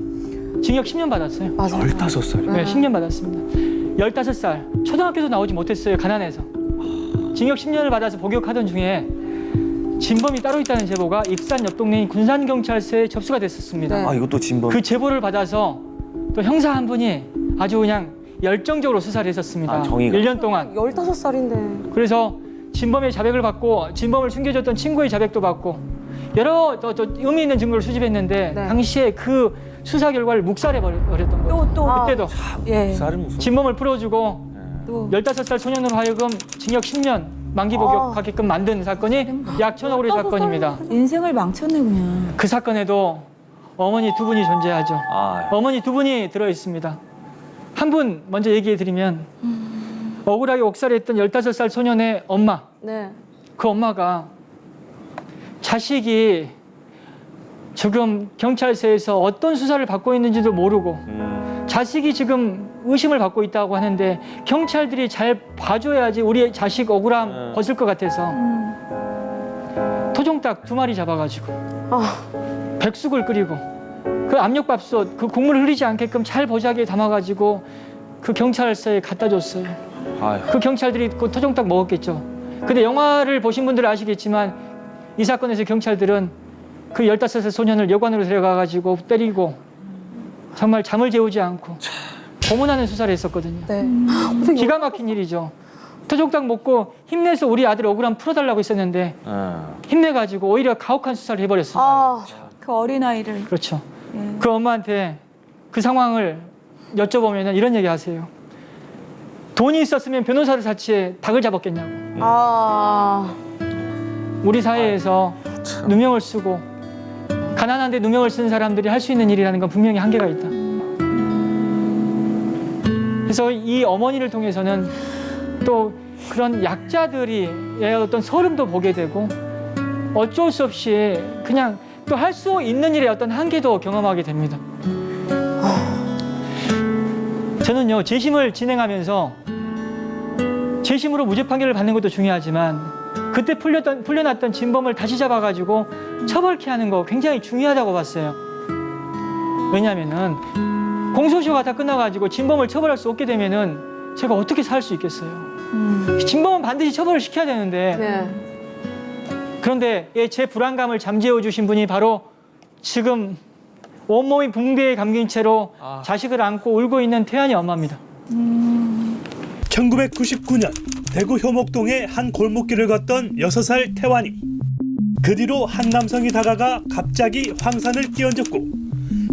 징역 10년 받았어요. 맞아요. 15살. 네, 10년 받았습니다. 15살. 초등학교도 나오지 못했어요. 가난해서. 징역 10년을 받아서 복역하던 중에 진범이 따로 있다는 제보가 익산 옆 동네인 군산경찰서에 접수가 됐었습니다. 네. 아, 이것도 진범. 그 제보를 받아서 또 형사 한 분이 아주 그냥 열정적으로 수사를 했었습니다. 아, 정의가. 1년 동안. 15살인데. 그래서 진범의 자백을 받고 진범을 숨겨줬던 친구의 자백도 받고 여러 또 의미 있는 증거를 수집했는데 네. 당시에 그 수사 결과를 묵살해버렸던 거예요. 또 그때도 예. 쌀은 무슨. 진범을 풀어주고 또 15살 소년으로 하여금 징역 10년 만기 복역하게끔 만든 사건이 약촌오구리 사건입니다. 인생을 망쳤네 그냥. 그 사건에도 어머니 두 분이 존재하죠. 아, 어머니 두 분이 들어있습니다. 한 분 먼저 얘기해드리면 억울하게 옥살했던 15살 소년의 엄마. 네. 그 엄마가 자식이 지금 경찰서에서 어떤 수사를 받고 있는지도 모르고 자식이 지금 의심을 받고 있다고 하는데 경찰들이 잘 봐줘야지 우리 자식 억울함 벗을 것 같아서 토종닭 2마리 잡아가지고 백숙을 끓이고 그 압력밥솥 그 국물 흐리지 않게끔 잘 보자기에 담아가지고 그 경찰서에 갖다 줬어요. 아유. 그 경찰들이 그 토종닭 먹었겠죠. 근데 영화를 보신 분들은 아시겠지만 이 사건에서 경찰들은 그 15살 소년을 여관으로 데려가가지고 때리고 정말 잠을 재우지 않고 고문하는 수사를 했었거든요. 네. 기가 막힌 일이죠. 토종닭 먹고 힘내서 우리 아들 억울함 풀어달라고 했었는데 힘내가지고 오히려 가혹한 수사를 해버렸습니다. 아, 그 어린아이를. 그렇죠. 그 엄마한테 그 상황을 여쭤보면 이런 얘기 하세요. 돈이 있었으면 변호사를 사치해 닭을 잡았겠냐고. 아. 우리 사회에서 누명을 쓰고 가난한데 누명을 쓰는 사람들이 할 수 있는 일이라는 건 분명히 한계가 있다. 그래서 이 어머니를 통해서는 또 그런 약자들이 어떤 서름도 보게 되고 어쩔 수 없이 그냥 또 할 수 있는 일의 어떤 한계도 경험하게 됩니다. 저는요, 재심을 진행하면서 재심으로 무죄 판결을 받는 것도 중요하지만 그때 풀려났던 진범을 다시 잡아가지고 처벌케 하는 거 굉장히 중요하다고 봤어요. 왜냐하면은 공소시효가 다 끝나가지고 진범을 처벌할 수 없게 되면은 제가 어떻게 살 수 있겠어요. 진범은 반드시 처벌을 시켜야 되는데 네. 그런데 제 불안감을 잠재워 주신 분이 바로 지금 온몸이 붕대에 감긴 채로 자식을 안고 울고 있는 태환이 엄마입니다. 1999년 대구 효목동의 한 골목길을 걷던 6살 태환이. 그 뒤로 한 남성이 다가가 갑자기 황산을 끼얹었고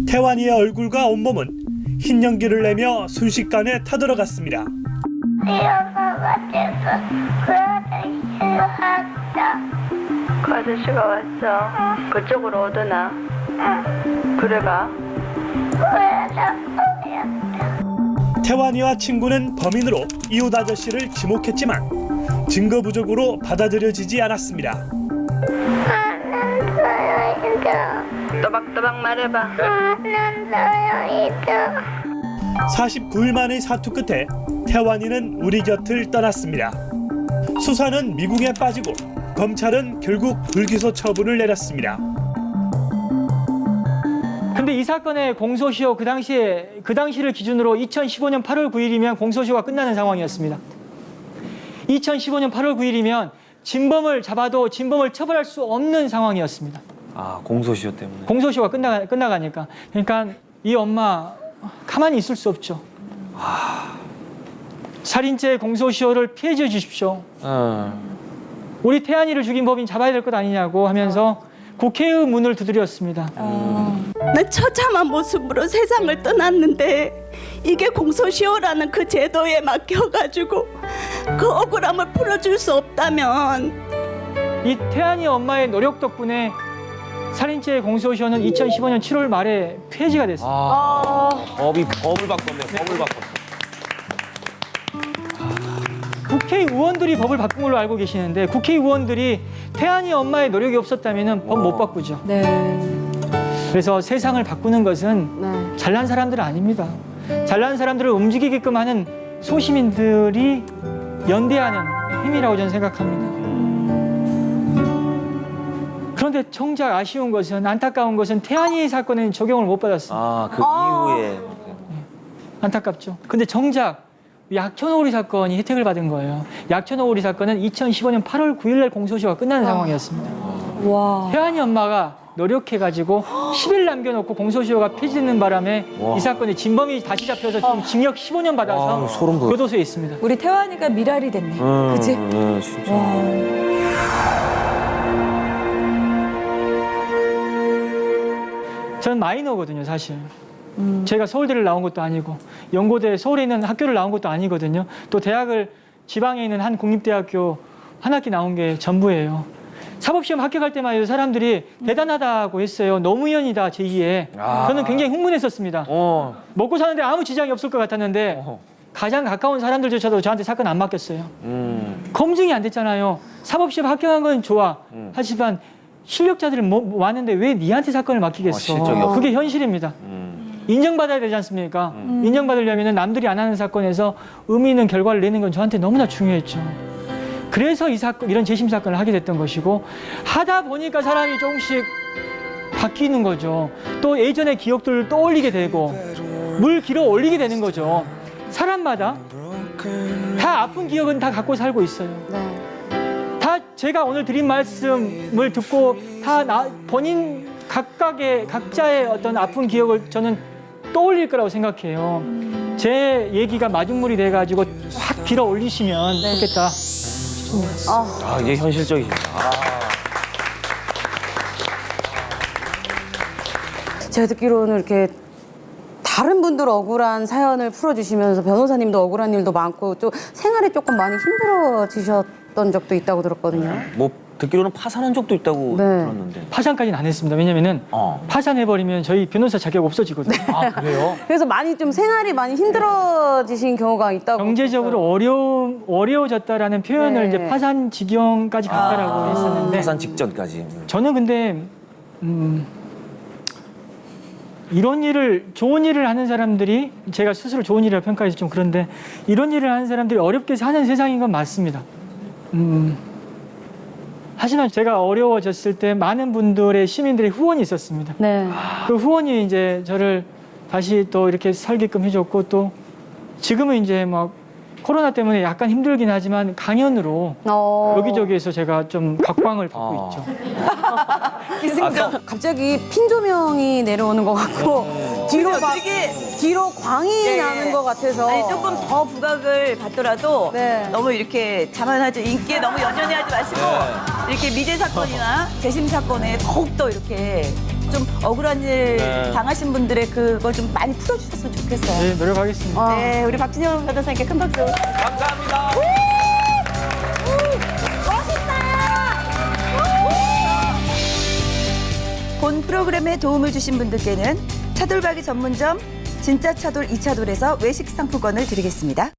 태환이의 얼굴과 온몸은 흰 연기를 내며 순식간에 타들어갔습니다. 그 아저씨가 왔어. 그쪽으로 오더나. 그래가. 태환이와 친구는 범인으로 이웃 아저씨를 지목했지만 증거 부족으로 받아들여지지 않았습니다. 또박또박 말해봐. 49일 만의 사투 끝에 태환이는 우리 곁을 떠났습니다. 수사는 미궁에 빠지고 검찰은 결국 불기소 처분을 내렸습니다. 근데 이 사건의 공소시효 그 당시를 기준으로 2015년 8월 9일이면 공소시효가 끝나는 상황이었습니다. 2015년 8월 9일이면 진범을 잡아도 진범을 처벌할 수 없는 상황이었습니다. 아, 공소시효 때문에. 공소시효가 끝나가니까. 그러니까 이 엄마 가만히 있을 수 없죠. 살인죄 공소시효를 피해줘 주십시오. 우리 태안이를 죽인 법인 잡아야 될 것 아니냐고 하면서 국회의 문을 두드렸습니다. 난 처참한 모습으로 세상을 떠났는데 이게 공소시효라는 그 제도에 맡겨가지고 그 억울함을 풀어줄 수 없다면 이 태안이 엄마의 노력 덕분에 살인죄 공소시효는 2015년 7월 말에 폐지가 됐습니다. 법을 바꿨네. 법을 바꿨어. 국회의원들이 법을 바꾼 걸로 알고 계시는데 국회의원들이 태안이 엄마의 노력이 없었다면 법 못 바꾸죠. 그래서 세상을 바꾸는 것은 잘난 사람들은 아닙니다. 잘난 사람들을 움직이게끔 하는 소시민들이 연대하는 힘이라고 저는 생각합니다. 그런데 정작 아쉬운 것은, 안타까운 것은 태안이 사건에는 적용을 못 받았습니다. 그 이후에. 안타깝죠. 근데 정작 약천오리 사건이 혜택을 받은 거예요. 약천오리 사건은 2015년 8월 9일 날 공소시효가 끝나는 상황이었습니다. 태안이 엄마가 노력해가지고 10일 남겨놓고 공소시효가 폐지되는 바람에 이 사건의 진범이 다시 잡혀서 지금 징역 15년 받아서 교도소에 있습니다. 우리 태환이가 미랄이 됐네. 그치? 진짜. 저는 마이너거든요, 사실. 제가 서울대를 나온 것도 아니고 연고대 서울에 있는 학교를 나온 것도 아니거든요. 또 대학을 지방에 있는 한 국립대학교 한 학기 나온 게 전부예요. 사법시험 합격할 때만 해도 사람들이 대단하다고 했어요. 노무현이다 제2의. 저는 굉장히 흥분했었습니다. 먹고 사는데 아무 지장이 없을 것 같았는데 가장 가까운 사람들조차도 저한테 사건 안 맡겼어요. 검증이 안 됐잖아요. 사법시험 합격한 건 좋아. 하지만 실력자들은 왔는데 왜 니한테 사건을 맡기겠어. 그게 현실입니다. 인정받아야 되지 않습니까? 인정받으려면 남들이 안 하는 사건에서 의미 있는 결과를 내는 건 저한테 너무나 중요했죠. 그래서 이 사건, 이런 재심 사건을 하게 됐던 것이고, 하다 보니까 사람이 조금씩 바뀌는 거죠. 또 예전의 기억들을 떠올리게 되고 물 길어 올리게 되는 거죠. 사람마다 다 아픈 기억은 다 갖고 살고 있어요. 다 제가 오늘 드린 말씀을 듣고 다 본인 각자의 어떤 아픈 기억을 저는 떠올릴 거라고 생각해요. 제 얘기가 마중물이 돼가지고 확 길어 올리시면 좋겠다. 이게 현실적이다. 제가 듣기로는 이렇게 다른 분들 억울한 사연을 풀어주시면서 변호사님도 억울한 일도 많고 또 생활이 조금 많이 힘들어지셨던 적도 있다고 들었거든요. 뭐 듣기로는 파산한 적도 있다고 들었는데. 파산까지는 안 했습니다. 왜냐면은 파산해버리면 저희 변호사 자격 없어지거든요. 그래요? 그래서 많이 좀 생활이 많이 힘들어지신 경우가 있다고. 경제적으로 어려워졌다라는 표현을 이제 파산 지경까지 갔다라고 했었는데. 파산 직전까지. 저는 근데 이런 일을, 좋은 일을 하는 사람들이, 제가 스스로 좋은 일이라고 평가해서 좀 그런데, 이런 일을 하는 사람들이 어렵게 사는 세상인 건 맞습니다. 하지만 제가 어려워졌을 때 많은 분들의 시민들의 후원이 있었습니다. 그 후원이 이제 저를 다시 또 이렇게 살게끔 해줬고, 또 지금은 이제 막 코로나 때문에 약간 힘들긴 하지만 강연으로 여기저기에서 제가 좀 각광을 받고 있죠. 갑자기 핀 조명이 내려오는 것 같고 뒤로 광이 나는 것 같아서. 아니, 조금 더 부각을 받더라도 너무 이렇게 자만하지, 인기에 너무 연연해하지 마시고 이렇게 미제 사건이나 재심 사건에 더욱더 이렇게 좀 억울한 일 당하신 분들의 그걸 좀 많이 풀어주셨으면 좋겠어요. 네, 노력하겠습니다. 네, 우리 박진영 변호사님께 큰 박수. 감사합니다. 본 프로그램에 도움을 주신 분들께는 차돌박이 전문점 진짜 차돌 이차돌에서 외식 상품권을 드리겠습니다.